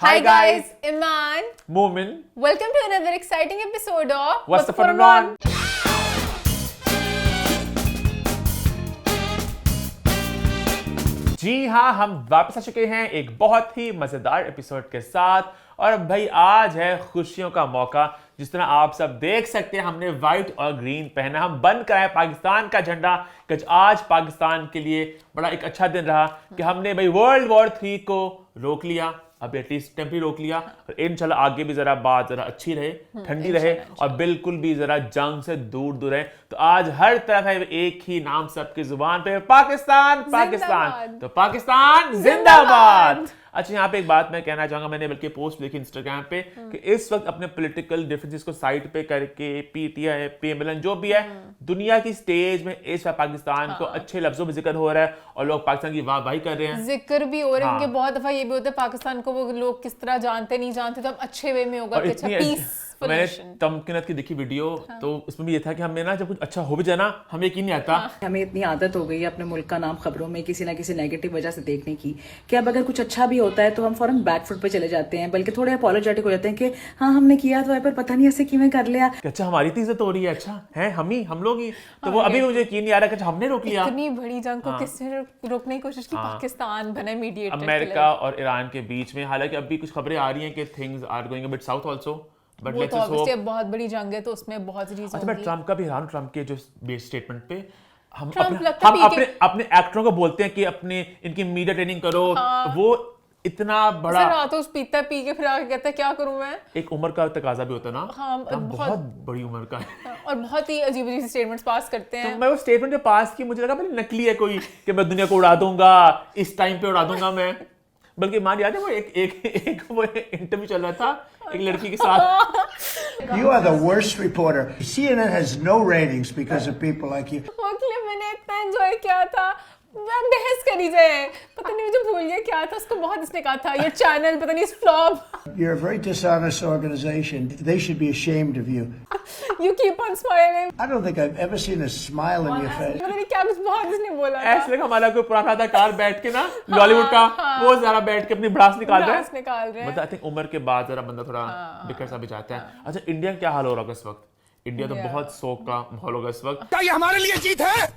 Hi guys, Iman. Momin. Welcome to another exciting episode of What's the fun on? जी हाँ, हम वापस आ चुके हैं एक बहुत ही मजेदार एपिसोड के साथ। और भाई आज है खुशियों का मौका। जिस तरह आप सब देख सकते हैं, हमने व्हाइट और ग्रीन पहना, हम बंद कराए पाकिस्तान का झंडा। कि आज पाकिस्तान के लिए बड़ा एक अच्छा दिन रहा कि हमने भाई वर्ल्ड वॉर 3 को रोक लिया, अभी एटलीस्ट टेम्परी रोक लिया। और इंशाल्लाह आगे भी जरा बात जरा अच्छी रहे, ठंडी रहे और बिल्कुल भी जरा जंग से दूर दूर रहे। तो आज हर तरफ है एक ही नाम सबकी जुबान पे, पाकिस्तान पाकिस्तान। तो पाकिस्तान जिंदाबाद। अच्छा, यहाँ पे एक बात मैं कहना चाहूंगा, मैंने बल्कि पोस्ट देखी इंस्टाग्राम पे कि इस वक्त अपने पॉलिटिकल डिफरेंसेस को साइड पे करके पीटीआई पीएमएल जो भी है दुनिया की स्टेज में इस वक्त पाकिस्तान को अच्छे लफ्जों में जिक्र हो रहा है और लोग पाकिस्तान की वाहवाही कर रहे हैं, जिक्र भी हो रहे हैं। उनके बहुत दफा ये भी होता है पाकिस्तान को वो लोग किस तरह जानते नहीं जानते, तो हम अच्छे वे में होगा कि अच्छा पीस। मैंने तमकिनत की देखी वीडियो, तो उसमें भी ये था कि हमें ना जब कुछ अच्छा हो भी जाए ना, हमें यकीन नहीं आता। हमें इतनी आदत हो गई है अपने मुल्क का नाम खबरों में किसी ना किसी नेगेटिव वजह से देखने की कि अब अगर कुछ अच्छा भी होता है तो हम फौरन बैकफुट पे चले जाते हैं, बल्कि थोड़े अपोलोजेटिक हो जाते हैं कि हाँ हमने किया तो है पर पता नहीं ऐसे किवें कर लिया। अच्छा हमारी तो इज्जत हो रही है, अच्छा है हम लोग ही तो वो अभी मुझे यकीन नहीं आ रहा कि हमने रोक लिया। इतनी बड़ी जंग को किसने रोकने की कोशिश की? पाकिस्तान बना मीडिएटर अमेरिका और ईरान के बीच में। हालांकि अभी कुछ खबरें आ रही हैं कि things are going a bit south also, but let's hope. बहुत बड़ी जंग है तो उसमें बहुत चीजें होंगी। मैं ट्रम्प का भी हैरान, ट्रम्प के जो बेस स्टेटमेंट पे हम अपने एक्टरों को बोलते हैं कि अपने इनकी मीडिया ट्रेनिंग करो। वो इतना बड़ा रातों पीता पी के फिर आके कहता है क्या करूं मैं। एक उम्र का तकाजा भी होता है ना। हाँ, बहुत बड़ी उम्र का है और बहुत ही अजीब अजीब स्टेटमेंट्स पास करते हैं। तो मैं वो स्टेटमेंट जो पास की मुझे लगा भाई नकली है कोई कि मैं दुनिया को उड़ा दूंगा, इस टाइम पे उड़ा दूंगा मैं। बल्कि मान याद है वो एक वो इंटरव्यू चल रहा था एक लड़की के साथ। You are the worst reporter. CNN has no ratings because of people like you. वो क्लिप मैंने इतना एंजॉय किया था, बहस करी जाए, पता नहीं मुझे भूल गया क्या था उसको। बहुत इसने कहा था ये चैनल पता नहीं flop. You're a very dishonest organization. They should be ashamed of you. You keep on smiling. I don't think I've ever seen a smile on your face. पता नहीं क्या कुछ बहुत इसने बोला था। ऐसे लगा हमारा कोई पुराना अदाकार बैठ के ना बॉलीवुड का वो जरा बैठ के अपनी भड़ास निकाल रहा है। मतलब आई थिंक उम्र के बाद जरा बंदा थोड़ा बिखर सा भी जाता है। अच्छा इंडिया क्या हाल हो रहा है इस वक्त? इंडिया तो बहुत शोक का माहौल होगा इस वक्त। क्या ये हमारे लिए जीत है?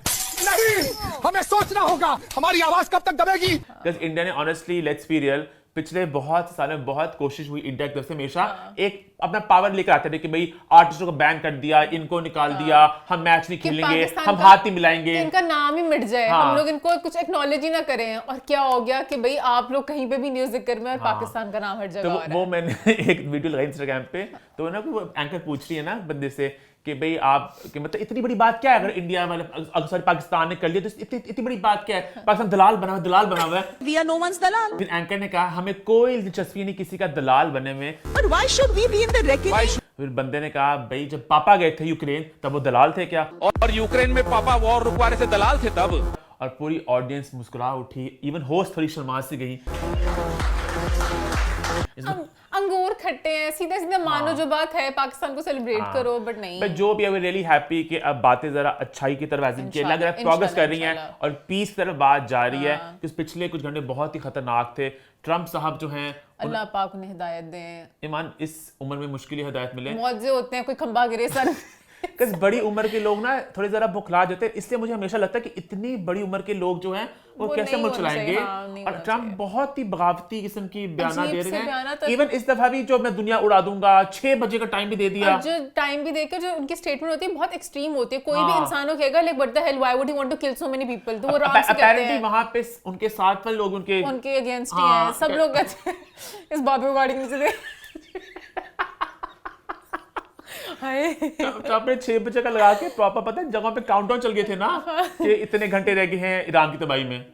नहीं, हमें सोचना होगा हमारी आवाज कब तक दबेगी। इंडिया ने ऑनेस्टली लेट्स बी रियल पिछले बहुत सालों में बहुत कोशिश हुई इंडिया की तरफ से हमेशा एक अपना पावर लेकर आते थे कि भाई आर्टिस्टों को बैन कर दिया, इनको निकाल दिया, हम मैच नहीं खेलेंगे, हम हाथ नहीं मिलाएंगे, इनका नाम ही मिट जाए, हम लोग इनको कुछ एक्नॉलेज ही ना करें। और क्या हो गया कि भाई आप लोग कहीं पे भी न्यूज़ जिक्र में और पाकिस्तान का नाम हर जगह आ रहा है। वो मैंने एक वीडियो लगाई इंस्टाग्राम पे, तो ना वो एंकर पूछ रही है ना बंदे से कि भाई आप कि मतलब इतनी बड़ी बात क्या है अगर इंडिया मतलब अगर पाकिस्तान ने कर लिया तो इतनी बड़ी बात क्या है? पाकिस्तान दलाल बना हुआ है। We are no one's दलाल। फिर एंकर ने कहा हमें कोई दिलचस्पी नहीं किसी का दलाल बनने में। But why should we be in the reckoning? फिर बंदे ने कहा भाई जब पापा गए थे यूक्रेन तब वो दलाल थे क्या? और यूक्रेन में पापा वॉर रुकवाने से दलाल थे तब। और पूरी ऑडियंस मुस्कुरा उठी, इवन होस्ट थोड़ी शर्मा सी गई। अंगूर खट्टे हैं, सीधा सीधा मानो जो बात है पाकिस्तान को सेलिब्रेट करो, बट नहीं। बट जो भी है रियली हैप्पी कि अब बातें जरा अच्छाई की तरफ लग रहा है, प्रोग्रेस कर रही हैं और पीस की तरफ बात जा रही है। क्योंकि पिछले कुछ घंटे बहुत ही खतरनाक थे। ट्रम्प साहब जो हैं अल्लाह पाक उन्हें हिदायत दें। ईमान इस उम्र में मुश्किल ही हिदायत मिले, मौजे होते हैं, कोई खंबा गिरे सर। because बड़ी उम्र के लोग ना थोड़े जरा बुखला जाते हैं, इसलिए मुझे हमेशा लगता है कि इतनी बड़ी उम्र के लोग जो हैं वो कैसे मुल्क चलाएंगे। और ट्रम्प बहुत ही बगावती किस्म की बयाना दे रहे हैं। इवन इस दफा भी जो मैं दुनिया उड़ा दूंगा 6 बजे का टाइम भी दे दिया। जो टाइम भी देकर जो उनकी स्टेटमेंट होती है बहुत एक्सट्रीम होती है। कोई भी इंसान हो कहेगा like what the hell why would he want to kill so many people, तो वो आराम से कहते हैं। वहां पे उनके साथ वाले लोग उनके अगेंस्ट ही हैं, सब लोग कहते हैं इस बाबे को गाड़ी नीचे दे। तो आपने 6 बजे का लगा के प्रॉपर पता है जगह पे काउंटडाउन चल गए थे ना कि इतने घंटे रह गए हैं ईरान की तबाही में।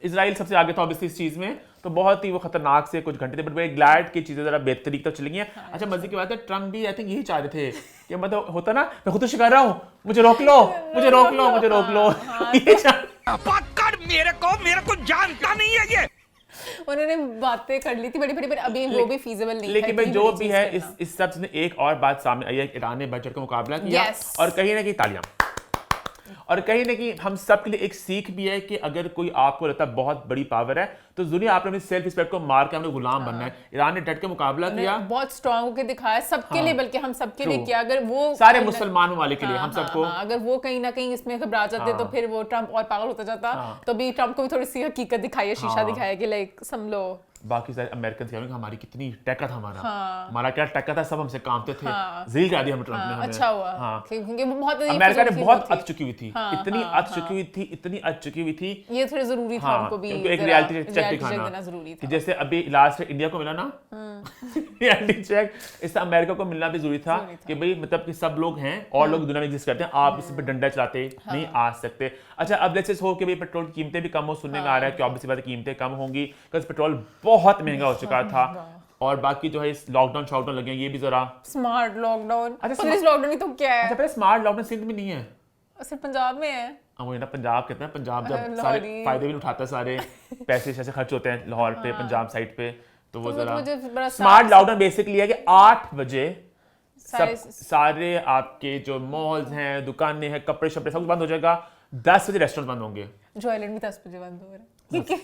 इजराइल सबसे आगे था ऑब्वियसली इस चीज में, तो बहुत ही वो खतरनाक से कुछ घंटे थे, बट वेरी ग्लैड की चीजें जरा बेहतरीन तक चली गई। अच्छा मजे की बात है ट्रम्प भी आई थिंक यही चाह रहे थे कि मतलब होता ना मैं खुद तो शिकार रहा हूँ, मुझे रोक लो। पकड़ मेरे को जानता नहीं है ये। उन्होंने बातें कर ली थी बड़ी बड़ी, पर अभी वो भी फीजिबल नहीं है। लेकिन भाई जो भी है इस सब से एक और बात सामने आई है, ईरान ने बजट का मुकाबला किया और कहीं ना कहीं तालियां और कहीं ना कहीं हम सब के लिए एक सीख भी है कि अगर कोई आपको लगता है बहुत बड़ी पावर है तो जरूरी आपने अपनी सेल्फ रिस्पेक्ट को मार के हमने गुलाम बनना है। ईरान ने डट के मुकाबला किया, बहुत स्ट्रांग होकर दिखाया सबके लिए, बल्कि हम सबके लिए किया। अगर वो सारे मुसलमान वाले के लिए हम सबको, अगर वो कहीं ना कहीं इसमें घबरा जाते तो फिर वो ट्रम्प और पागल होता जाता। तो भी ट्रम्प को भी थोड़ी सी हकीकत दिखाई है, शीशा दिखाया कि लाइक संभलो। बाकी सारे अमेरिकन कहेंगे हमारी कितनी टक्का था, हमारा क्या टक्का था, सब हमसे कामते थे। जील करा दिया हम ट्रम्प ने हमें। अच्छा हुआ क्योंकि वो बहुत अमेरिका ने बहुत अत चुकी हुई थी, इतनी अत चुकी हुई थी, इतनी अत चुकी हुई थी। ये थोड़ा जरूरी था उनको भी एक रियलिटी चेक दिखाना जरूरी था। जैसे अभी लास्ट इंडिया को मिला ना रियलिटी चेक, इससे अमेरिका को मिलना भी जरूरी था कि भाई मतलब कि सब लोग हैं और लोग दुनिया में एग्जिस्ट करते हैं, आप इस पे डंडा चलाते नहीं आ सकते। अच्छा अब लेट्स हो कि भाई पेट्रोल की कीमतें भी कम हो, सुनने में आ रहा है कि ऑब्वियसली बात है कीमतें कम होंगी बिकॉज़ पेट्रोल बहुत महंगा हो चुका था। और बाकी जो है इस लॉकडाउन शॉकडाउन लगे ये भी जरा स्मार्ट लॉकडाउन। अच्छा पुलिस लॉकडाउन ही तो क्या है? अच्छा पहले स्मार्ट लॉकडाउन सिंध में नहीं है, सिर्फ पंजाब में है। वो ना पंजाब कहते हैं, पंजाब जब सारे फायदे भी उठाता है, सारे पैसे जैसे खर्च होते हैं लाहौर पे पंजाब साइड पे, तो वो जरा स्मार्ट लॉकडाउन बेसिकली है कि 8 बजे सारे आपके जो मॉल्स हैं, दुकानें हैं, कपड़े शपड़े सब कुछ बंद हो जाएगा। 10 बजे रेस्टोरेंट बंद होंगे। जो आइलैंड भी 10 बजे बंद हो रहा है क्योंकि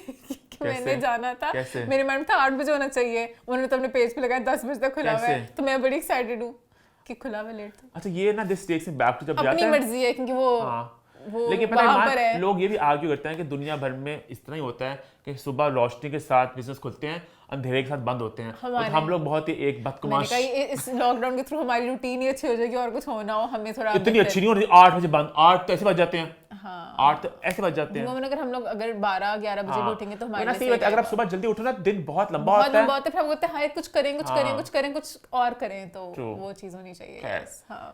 मैंने जाना था, कैसे? मेरे माइंड था 8 बजे होना चाहिए, उन्होंने तो अपने पेज पे लगाया 10 बजे तक खुला हुआ है, तो मैं बड़ी एक्साइटेड हूँ कि खुला हुआ लेट था। अच्छा ये ना this takes me back to जब जाता है अपनी मर्जी है क्योंकि वो लेकिन पता है लोग ये भी आर्ग्यू करते हैं कि दुनिया भर में इस तरह ही होता है कि सुबह रोशनी के साथ बिजनेस खुलते हैं, अंधेरे के साथ बंद होते हैं। तो हम लोग बहुत ही एक बदतमीज, इस लॉकडाउन के थ्रू हमारी रूटीन ही अच्छी हो जाएगी और कुछ होना हो हमें थोड़ा इतनी अच्छी नहीं होती। 8 बजे बंद, 8 तो ऐसे बज जाते हैं। 8 तो ऐसे बज जाते हैं। अगर हम लोग अगर 12-11 बजे उठेंगे तो हमारे लिए अगर आप सुबह जल्दी उठो ना दिन बहुत लंबा होता है, फिर हम बोलते हैं कुछ करें कुछ और करें, तो वो चीज होनी चाहिए।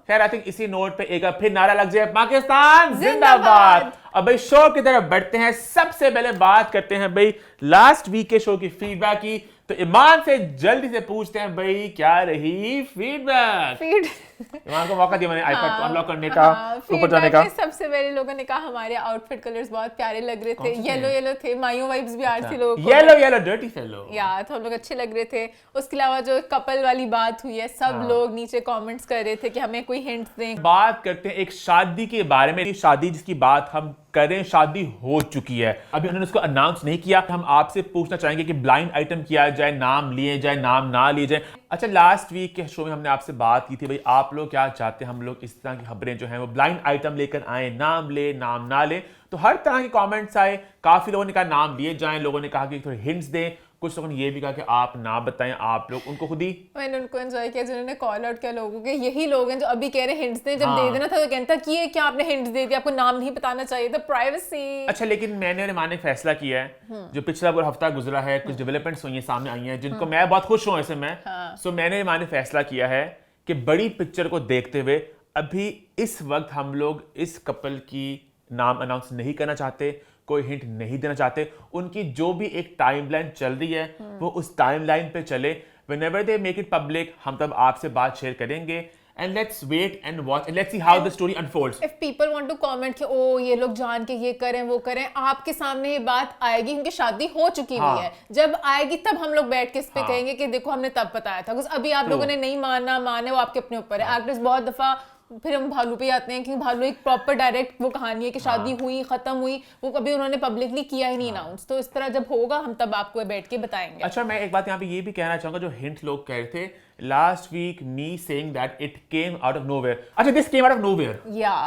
खैर आई थिंक इसी नोट पे एक फिर नारा लग जाए पाकिस्तान जिंदाबाद। अब भाई शो की तरफ बढ़ते हैं। सबसे पहले बात करते हैं भाई लास्ट वीक के शो की फीडबैक की। तो ईमान से जल्दी से पूछते हैं भाई क्या रही फीडबैक? ईमान को मौका दिया मैंने आईपैड को अनलॉक करने का, ऊपर जाने का। सबसे पहले लोगों ने कहा हमारे आउटफिट कलर्स बहुत प्यारे लग रहे थे, येलो थे, मायो वाइब्स भी आ रही थी लोगों को, येलो डर्टी फेलो यार, तो हम लोग अच्छे लग रहे थे। उसके अलावा जो कपल वाली बात हुई है, सब लोग नीचे कमेंट्स कर रहे थे कि हमें कोई हिंट्स दें। बात करते हैं एक शादी के बारे में। शादी जिसकी बात हम करें, शादी हो चुकी है, अभी उन्होंने उसको अनाउंस नहीं किया। हम आपसे पूछना चाहेंगे कि ब्लाइंड आइटम किया जाए, नाम लिए जाए, नाम ना लिए जाए। अच्छा लास्ट वीक के शो में हमने आपसे बात की थी भाई आप लोग क्या चाहते हैं हम लोग इस तरह की खबरें जो हैं वो ब्लाइंड आइटम लेकर आए, नाम ले नाम ना ले। तो हर तरह के कमेंट्स आए, काफी लोगों ने कहा नाम लिए जाएं, लोगों ने कहा कि थोड़े हिंट्स दें, कुछ लोगों ने ये भी कहा कि आप ना बताएं, आप लोग उनको खुद ही। मैंने उनको एंजॉय किया जिन्होंने कॉल आउट किया लोगों के, यही लोग हैं जो अभी कह रहे हैं हिंट्स दें, जब दे देना था तो कहता कि ये क्या आपने हिंट्स दे दिया, आपको नाम नहीं बताना चाहिए था, प्राइवेसी। अच्छा लेकिन मैंने और ईमान ने फैसला किया है, जो पिछला पूरा हफ्ता गुजरा है, कुछ डेवलपमेंट्स हुई हैं, सामने आई हैं, जिनको मैं बहुत खुश हूँ ऐसे में। सो मैंने ईमान ने फैसला किया है कि बड़ी पिक्चर को देखते हुए अभी इस वक्त हम लोग इस कपल की नाम अनाउंस नहीं करना चाहते, कोई हिंट नहीं देना चाहते। उनकी जो भी एक टाइमलाइन चल रही है वो उस टाइमलाइन पे चले। Whenever they make it public, हम तब आपसे बात शेयर करेंगे। And let's wait and watch and let's see how the story unfolds. If people want to comment कि ओ ये लोग जान के ये करें वो करें, आपके सामने ये बात आएगी क्योंकि शादी हो चुकी हुई है। जब आएगी तब हम लोग बैठ के इस पे कहेंगे कि देखो हमने तब बताया था। कुछ अभी आप लोगों ने नहीं माने वो आपके अपने ऊपर है। एक्टर्स बहुत दफा फिर हम भालू पे आते हैं कि भालू एक प्रॉपर डायरेक्ट वो कहानी है कि शादी हुई खत्म हुई, वो कभी उन्होंने पब्लिकली किया ही नहीं अनाउंस। तो इस तरह जब होगा हम तब आपको बैठ के बताएंगे। अच्छा मैं एक बात यहाँ पे ये भी कहना चाहूंगा, जो हिंट लोग कह रहे थे last week me saying that it came out of nowhere. अच्छा this came out of nowhere.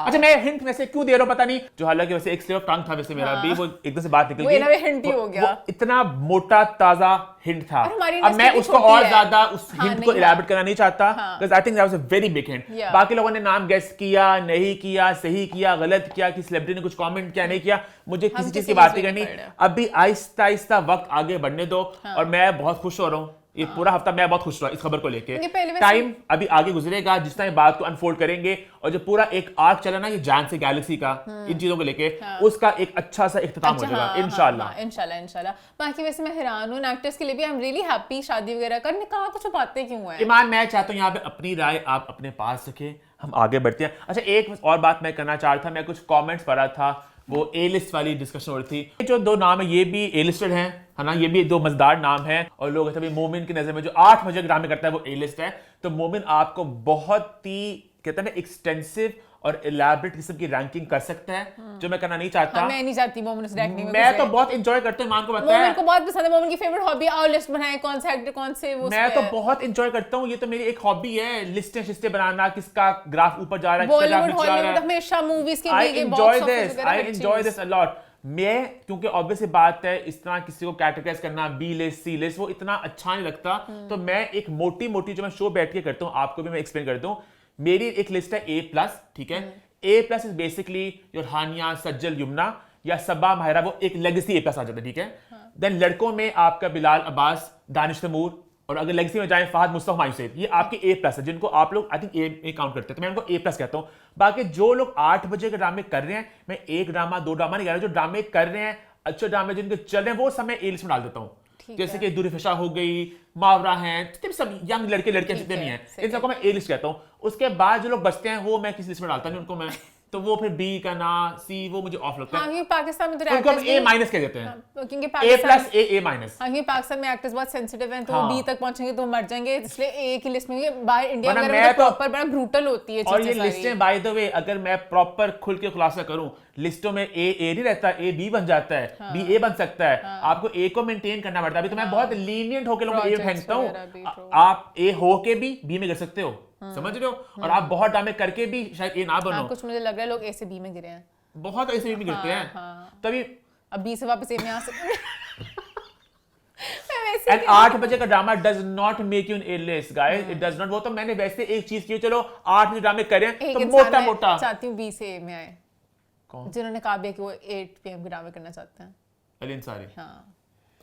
अच्छा मैं हिंट वैसे क्यों दे रहा हूँ पता नहीं, जो हालांकि वैसे एक स्लिप ऑफ टंग था वैसे मेरा भी, वो एकदम से बात निकल गई, हिंट ही हो गया। इतना मोटा ताजा हिंट था। अब मैं उसको और ज्यादा उस हिंट को इलैबोरेट करना नहीं चाहता because I think that was a very big hint. बाकी लोगों ने नाम गेस किया, नहीं किया, सही किया, गलत किया, कि सेलिब्रिटी ने कुछ कमेंट किया, नहीं किया, मुझे किसी चीज की बात नहीं करनी। अभी आहिस्ता आहिस्ता वक्त आगे बढ़ने दो और मैं बहुत खुश हो रहा हूँ। ये पूरा हफ्ता मैं बहुत खुश रहा इस खबर को लेके। टाइम अभी आगे गुजरेगा, जिस तरह बात को अनफोल्ड करेंगे और जो पूरा एक आर्क चला ना ये जान से गैलेक्सी का इन चीजों को लेके, उसका एक अच्छा सा इख्तिताम हो जाएगा इंशाल्लाह। बाकी वैसे मैं हैरान हूँ एक्टर्स के लिए भी, आई एम रियली हैप्पी शादी वगैरह करने, कहाँ कुछ बातें क्यों हैं? ईमान मैं चाहता हूँ यहाँ पे अपनी राय आप अपने पास रखें, हम आगे बढ़ते हैं। अच्छा एक और बात मैं करना चाह रहा था, मैं कुछ कमेंट्स पढ़ा था, वो ए लिस्ट वाली डिस्कशन हो रही थी। जो दो नाम है ये भी ए लिस्टेड हैं, है ना, ये भी दो मजेदार नाम है और लोग कहते हैं मोमिन की नजर में जो 8 बजे ड्रामे करता है वो ए लिस्ट है। तो मोमिन आपको बहुत ही कहते हैं ना एक्सटेंसिव और इलैबोरेट किस्म की रैंकिंग कर सकता है जो मैं करना नहीं चाहता। मैं नहीं चाहती मोमन उस रैंकिंग में मैं तो बहुत एंजॉय करता हूँ, ईमान को पता है। मोमन को बहुत पसंद है, मोमन की फेवरेट हॉबी आओ लिस्ट बनाए कौन से एक्टर कौन से वो मैं तो बहुत एंजॉय करता हूँ, ये तो मेरी एक हॉबी है, लिस्टें शिस्टें बनाना, किसका ग्राफ ऊपर जा रहा है, किसका ग्राफ बॉलीवुड नीचे जा रहा हॉलीवुड है। हमेशा मूवीज के I भी enjoy this, I enjoy this a lot. मैं क्योंकि ऑब्वियसली बात है इस तरह किसी को कैटेगराइज करना बी लिस्ट सी लिस्ट वो इतना अच्छा नहीं लगता, तो मैं एक मोटी मोटी जो मैं शो बैठ के करता हूँ आपको भी मैं एक्सप्लेन करता हूँ। मेरी एक लिस्ट है A+, ठीक है। A+ इज बेसिकली योर हानिया, सज्जल, यमुना या सबा माहिरा, वो एक लेगेसी A+ आ जाता है, ठीक है। देन लड़कों में आपका बिलाल अब्बास, दानिश तैमूर, और अगर लेगेसी में जाए फहद मुस्तफा, हुमायूं सैयद, ये आपके A+ है जिनको आप लोग आई थिंक ए में काउंट करते हैं, तो मैं उनको A+ कहता हूँ। बाकी जो लोग 8 बजे के ड्रामे कर रहे हैं, मैं एक ड्रामा 2 ड्रामा नहीं कह रहा, जो ड्रामे कर रहे हैं अच्छे ड्रामे जिनके चल रहे हैं वो सब मैं A लिस्ट में डाल देता हूँ। जैसे कि दुरिफिशा हो गई, मावरा हैं, जितने भी सब यंग लड़के लड़कियां जितने भी हैं, इन सबको मैं A लिस्ट कहता हूँ। उसके बाद जो लोग बचते हैं वो मैं किसी लिस्ट में डालता नहीं उनको मैं, तो वो फिर B का ना C वो मुझे ऑफ लगता है। हाँ, पाकिस्तान में तो उनको हम A- कह देते हैं, क्योंकि A+, पाकिस्तान A-। हाँ, ये पाकिस्तान में एक्टर्स बहुत सेंसिटिव हैं, तो हाँ। वो बी तक पहुंचेंगे तो मर जाएंगे, इसलिए ए की लिस्ट में। बाहर इंडिया वरना वगैरह मैं में तो- प्रॉपर बड़ा ब्रूटल होती है और ये चीजें लिस्टें बाय द वे अगर मैं प्रॉपर खुल के खुलासा करूं, लिस्टों में A नहीं रहता, A B बन जाता है, B A बन सकता है। आपको A को मेंटेन करना पड़ता है। अभी तो मैं बहुत लीनियंट होकर लोगों को A Projects फेंकता वगैरह भी, हूं, true। आप A हो के भी B में गिर सकते हो, समझ रहे हो। और आप बहुत ड्रामे करके भी शायद A ना हाँ, बनो, कुछ मुझे लग रहा है लोग ए से बी में गिरे हैं, बहुत ऐसे भी गिरते हैं। तभी अब बी से वापस ए में आ सकते मैं वैसे एंड 8 बजे का drama does not make you an A list guys, it does not. वो तो मैंने वैसे एक चीज की, चलो 8 बजे ड्रामे करें एक तो इंसान मोटा मैं मोटा। चाहती हूँ बी से ए में आए, कौन? जिन्होंने कहा भी है कि वो 8 PM के ड्रामे करना चाहते हैं। अली अंसारी। हाँ,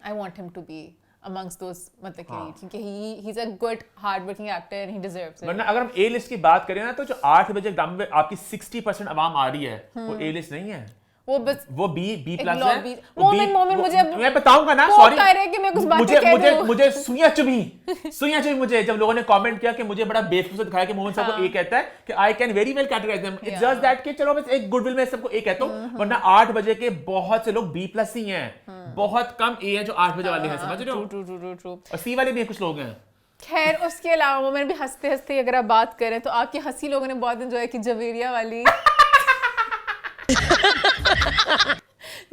I want him to be amongst those, मतलब कि हाँ। क्योंकि he is a good hard working actor and he deserves it। वरना अगर हम A लिस्ट की बात करें ना, तो जो 8 बजे ड्रामे में आपकी 60% आवाम आ रही है वो A लिस्ट नहीं है, वो बस वो B एक प्लस लॉ है। B- वो मोमेंट- B- मोमेंट वो- मुझे मैं बताऊंगा ना, वो सॉरी कह रहे हैं कि मैं कुछ बातें मुझे कह मुझे दूं। मुझे सुइयां चुभी मुझे जब लोगों ने कमेंट किया कि मुझे बड़ा बेवकूफ दिखाया कि मोहन साहब को A कहता है कि I can very well categorise them, it's just that कि चलो बस एक गुडविल में सबको A कहता हूं। वरना 8 बजे के बहुत से लोग B+ ही हैं, बहुत कम A है जो 8 बजे वाले हैं, समझ रहे हो। ट्रू। और C वाले भी कुछ लोग हैं। खैर, उसके अलावा वो मैंने भी हंसते हंसते अगर आप बात करें तो आपकी हंसी लोगों ने बहुत एंजॉय की, जवेरिया वाली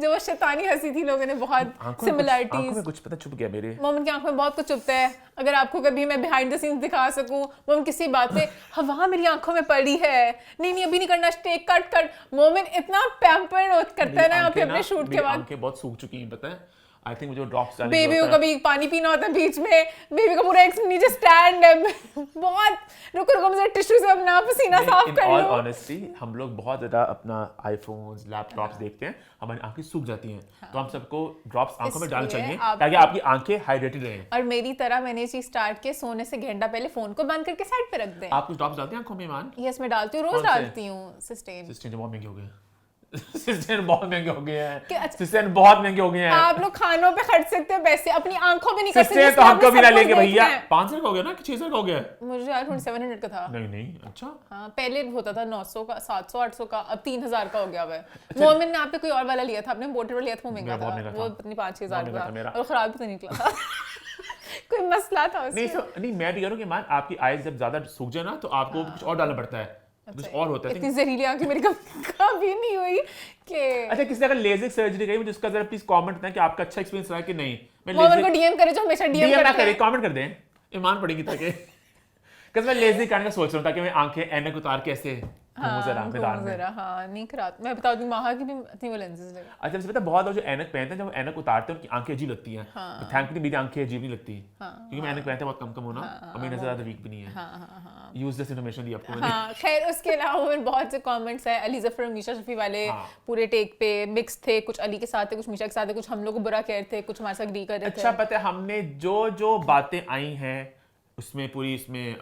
जो वो शैतानी हंसी थी, लोगों ने बहुत आंखों में सिमिलरिटीज। कुछ पता छुप गया मेरे। मोमन की आंखों में बहुत कुछ चुभता है, अगर आपको कभी मैं बिहाइंड द सीन्स दिखा सकूं, मोमन किसी बात पे हवा मेरी आंखों में पड़ी है, नहीं अभी नहीं करना, टेक कट। मोमन इतना पैम्पर करता है ना यहाँ पे अपने शूट के बाद। आंखें बहुत सूख चुकी हैं, पता है। आई थिंक मुझे ड्रॉप्स डालने बेबी को कभी पानी पीना होता है बीच में, बेबी का पूरा एक नीचे स्टैंड है बहुत, रुको मुझे टिश्यू से अपना पसीना साफ कर ऑल लो। ऑनेस्टली हम लोग बहुत ज्यादा अपना आईफोन्स लैपटॉप्स देखते हैं, हमारी आंखें सूख जाती हैं, तो हम सबको ड्रॉप्स आंखों में डालना इसलिए चाहिए आप- ताकि आपकी आंखें हाइड्रेटेड रहें। और मेरी तरह मैंने ये चीज स्टार्ट किया, सोने से घंटा पहले फोन को बंद करके साइड पे रख दें। आप कुछ ड्रॉप्स डालते हैं आंखों में ईमान? यस, मैं डालती हूँ, रोज कौन से? डालती हूँ सिस्टेन। सिस्टम जो बहुत महंगे हो गए हैं सिस्टम बहुत महंगे हो गए कि हैं, अच्छा- सिस्टम बहुत महंगे हो गए हैं। आप लोग खानों पे खर्च सकते हो पैसे, अपनी आंखों पे नहीं कर सकते। सिस्टम तो हम कभी ना लेंगे भैया। मुझे 500 का हो गया ना कि 600 का हो गया? 700 का था। नहीं अच्छा। हाँ, पहले होता था 900 का, 700 800 का, अब 3000 का हो गया हुआ है। मोमिन ने आपने कोई और वाला लिया था, आपने इम्पोर्टेड वाला लिया था, वो महंगा मेरा बहुत था, महंगा वो था। पता नहीं 5-6 बहुत महंगा था मेरा। का, और खराब भी तो निकला था कोई मसला था नहीं उसमें। नहीं मैं भी कह रहा हूँ कि मान आपकी आईज जब ज्यादा सूख जाए ना, तो आपको कुछ और डालना पड़ता है, कुछ और होता है। इतनी जहरीली आंखें मेरी कभी नहीं हुई कि अच्छा, किसी ने अगर लेजिक सर्जरी करी, मुझे उसका जरा प्लीज कमेंट करना कि आपका अच्छा एक्सपीरियंस रहा है कि नहीं। मैं मोमिन को डीएम करे, जो हमेशा डीएम डीएम ना करते करे, हैं। कमेंट कर दें, ईमान पड़ेगी ताकि मैं लेजिक करने का सोच रहा हूँ ताकि मैं आंखें ऐनक उतार के ऐसे घूमूं जरा मैदान में। हाँ, नहीं कराती। मैं बता दूं, माहा की भी इतनी वो लेंसेज लगे। अच्छा, मुझे पता है बहुत लोग जो ऐनक पहनते हैं, जब वो ऐनक उतारते हैं उनकी आंखें अजीब लगती हैं। थैंकफुली मेरी आंखें अजीब नहीं लगती, क्योंकि मैं ऐनक पहनता बहुत कम हूं ना, और मेरी नजर ज्यादा वीक भी नहीं है। यूज दिस इन्फॉर्मेशन दी आपको मैंने। हाँ, खैर, उसके अलावा मैंने बहुत से कमेंट्स है, अली जफर मीशा शफी वाले पूरे टेक पे मिक्स थे, कुछ अली के साथ थे, कुछ मीशा के साथ थे, कुछ हम लोग को बुरा कह रहे थे, कुछ हमारे साथ एग्री कर रहे थे। अच्छा, पता है हमने जो बातें आई हैं उसमें पूरी इसमें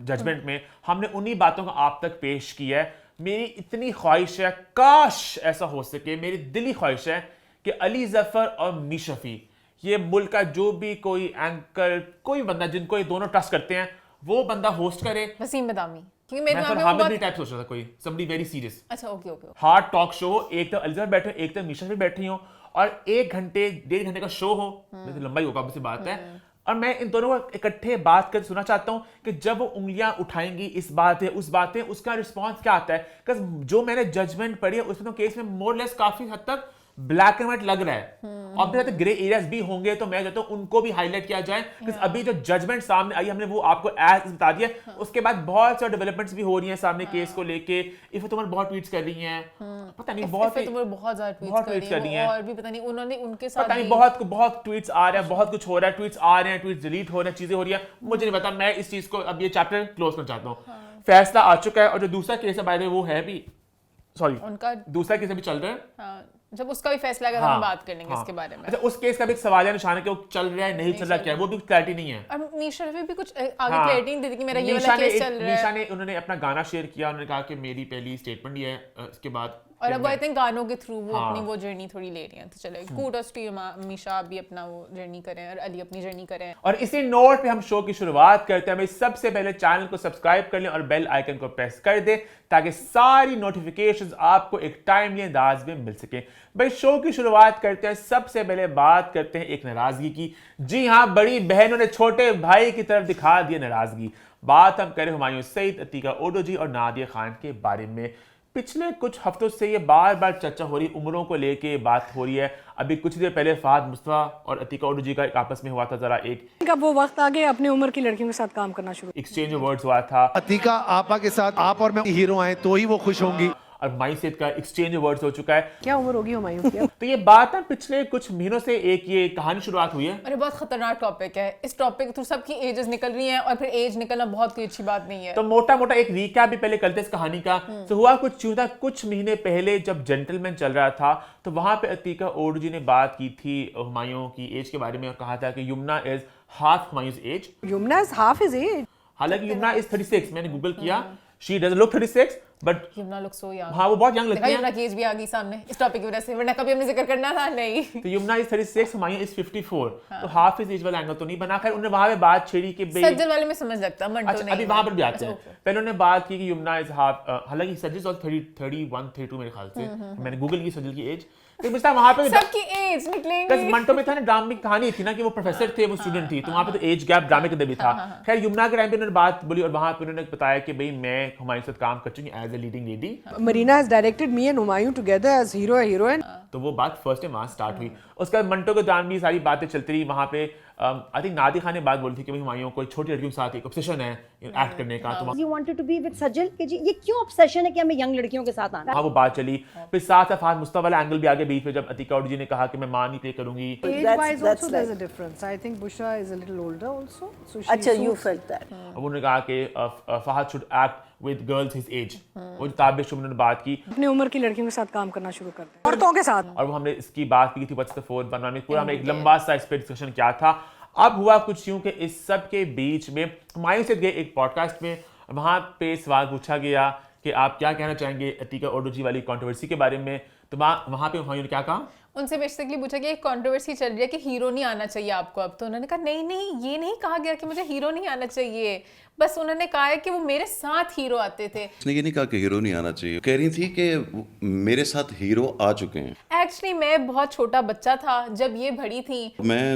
जजमेंट में हमने उन्हीं बातों को आप तक पेश किया है। मेरी इतनी ख्वाहिश है, काश ऐसा हो सके, मेरी दिली ख्वाहिश है कि अली जफर और मीशा शफी, ये मुल्क का जो भी कोई एंकर, कोई बंदा जिनको ये दोनों ट्रस्ट करते हैं, वो बंदा होस्ट करे। वसीम बदामी, क्योंकि मेरे मैं दिमाग तो में वो हामिद भी बहुत। टाइप सोच रहा था, कोई somebody very serious अच्छा, ओके। हार्ड टॉक शो, एक तो अली जफर बैठे हो, एक तो मीशा शफी बैठी हो, और 1 घंटे 1.5 घंटे का शो हो, वैसे लंबा ही होगा, आपसे बात है, और मैं इन दोनों को इकट्ठे बात कर सुनना चाहता हूं कि जब वो उंगलियां उठाएंगी इस बात है उस बात है, उसका रिस्पॉन्स क्या आता है। बिकॉज जो मैंने जजमेंट पढ़ी है उसमें तो केस में मोर लेस काफी हद तक ब्लैक एंड व्हाइट लग रहा है। और फिर ग्रे एरियाज भी होंगे, तो मैं चाहता हूं उनको भी हाईलाइट किया जाए। अभी जो जजमेंट सामने आई हमने वो आपको एज बता दिया। उसके बाद बहुत सारे डेवलपमेंट्स भी हो रही हैं सामने केस को लेके। इफ तुम बहुत ट्वीट्स कर रही हैं, पता नहीं बहुत ज्यादा ट्वीट्स कर रही हैं, और भी पता नहीं उन्होंने उनके साथ पता नहीं बहुत ट्वीट्स आ रहे हैं, बहुत कुछ हो रहा है, ट्वीट्स आ रहे हैं, ट्वीट्स डिलीट हो रहे हैं, चीजें हो रही है, मुझे नहीं पता। मैं इस चीज को अब ये चैप्टर क्लोज करना चाहता हूँ। फैसला आ चुका है और जो दूसरा केस है बाय द वे वो है भी, सॉरी उनका दूसरा केस अभी चल रहा है। जब उसका भी फैसला अगर हम बात कर लेंगे इसके बारे में। अच्छा, उस केस का भी एक सवाल है निशान है कि वो चल रहा है नहीं चल रहा, क्या है वो भी क्लैरिटी नहीं है। और मीशा रफी भी कुछ आगे क्लैरिटी नहीं देती कि मेरा ये वाला केस चल रहा है। निशा ने उन्होंने अपना गाना शेयर किया, उन्होंने कहा कि मेरी पहली स्टेटमेंट ये है। इसके बाद और अब आई थिंक गानों के थ्रू वो अपनी वो जर्नी थोड़ी ले रही हैं। तो चलो कूडोस टू मीशा भी अपना वो जर्नी करें और अली अपनी जर्नी करें। और इसी नोट पे हम शो की शुरुआत करते हैं। सबसे पहले चैनल को सब्सक्राइब कर लें और बेल आइकन को प्रेस कर दें ताकि सारी नोटिफिकेशंस आपको एक टाइमली अंदाज में मिल सके। भाई शो की शुरुआत करते हैं। सबसे पहले बात करते हैं एक नाराजगी की। जी हाँ, बड़ी बहनों ने छोटे भाई की तरफ दिखा दी नाराजगी। बात हम करें हुमायूं सईद, अतीका ओडोजी और नादिया खान के बारे में। पिछले कुछ हफ्तों से ये बार बार चर्चा हो रही, उम्रों को लेके बात हो रही है। अभी कुछ देर पहले फहद मुस्तफा और अतीका ओडोजी का एक आपस में हुआ था, जरा एक अब वो वक्त आ गया अपनी उम्र की लड़कियों के साथ काम करना शुरू। एक्सचेंज ऑफ वर्ड्स हुआ था। अतीका आपा के साथ आप और मैं हीरो आए तो ही वो खुश होंगी। और हुमायूं सईद का एक्सचेंज ऑफ वर्ड्स हो चुका है। क्या उम्र होगी हुमायूं की? तो ये बात ना पिछले कुछ महीनों से एक ये कहानी शुरुआत हुई है। अरे बहुत खतरनाक टॉपिक है। इस टॉपिक के थ्रू सबकी एजेस निकल रही हैं और फिर एज निकलना बहुत कोई अच्छी बात नहीं है। तो मोटा मोटा एक रिकैप भी पहले करते हैं इस कहानी का। तो हुआ कुछ यूं था, कुछ महीने पहले जब जेंटलमैन चल रहा था तो वहां पे अतीका ओडोजी ने बात की थी हुमायूं की एज के बारे में और कहा था कि Yumna is half Humayun's age. Yumna is half his age. हालांकि युमना इज 36, मैंने गूगल किया, she doesn't look 36 but Yumna look so young. हाँ वो बहुत यंग लगती है। युमना की एज भी आ गई सामने इस टॉपिक की वजह से, वरना कभी हमने जिक्र करना था नहीं। तो युमना इज 36, हुमायूं इज 54। तो हाफ इज एज वाला एंगल तो नहीं बना। खैर उन्होंने वहां पे बात छेड़ी कि सज्जल वाले में समझ लगता, मंटो अच्छा, नहीं। अभी वहां पर भी आते हैं। पहले उन्होंने बात की कि युमना इज हाफ, हालांकि सज्जल और 31 32 मेरे ख्याल से, मैंने गूगल की सज्जल की एज। तो मिस्टर वहां पे सबकी एज निकलेंगे। मंटो में था ना, ड्रामा की कहानी थी ना कि वो प्रोफेसर थे, वो स्टूडेंट थी, तो वहां पे तो एज गैप ड्रामे के अंदर भी था। खैर युमना के टाइम पे उन्होंने बात बोली और वहां पे उन्होंने बताया कि भाई मैं हुमायूं के साथ काम कर चुकी as a leading lady. Marina has directed me and Humayun together as hero and heroine. तो वो बात फर्स्ट टाइम वहां स्टार्ट हुई। उसके बाद मंटो के दौरान भी सारी बातें चलती रही। वहां पे आई थिंक नादिया खान ने बात बोली थी कि भाई हुमायूं को छोटी लड़कियों के साथ एक ऑब्सेशन है एक्ट करने का। तो You wanted to be with सज्जल कि जी ये क्यों ऑब्सेशन है कि हमें यंग लड़कियों के साथ आना है? हाँ वो बात चली। फिर साथ साथ फहद मुस्तफा वाला एंगल भी आगे बीच में, जब अतीका ओडोजी ने कहा कि मैं मां नहीं प्ले करूंगी। Age wise also there is a difference. I think Bushra is a little older also, so she अच्छा, you felt that. अब उन्होंने कहा कि Fahad should act with girls his age. वो ताबिश उन्होंने बात की अपनी उम्र की लड़कियों के साथ काम करना शुरू कर दें, औरतों के साथ। और वो हमने इसकी बात की थी व्हाट्स द फोर्थ बनवा में, पूरा हमने एक लंबा सा इस पे डिस्कशन किया था। अब हुआ कुछ यूं कि इस सब के बीच में हुमायूं से गए एक पॉडकास्ट में, वहां पे सवाल पूछा गया कि आप क्या कहना चाहेंगे अतीका ओडोजी वाली कंट्रोवर्सी के बारे में। तो वहां पे हुमायूं ने क्या कहा, उनसे बेसिकली पूछा कि एक कंट्रोवर्सी चल रही है कि हीरो नहीं आना चाहिए आपको अब। तो उन्होंने कहा नहीं ये नहीं कहा गया कि मुझे हीरो नहीं आना चाहिए, बस उन्होंने कहा है कि वो मेरे साथ हीरो आते थे। उसने ये नहीं कहा कि हीरो नहीं आना चाहिए, कह रही थी कि मेरे साथ हीरो आ चुके हैं। एक्चुअली मैं बहुत छोटा बच्चा था जब ये बड़ी थी। मैं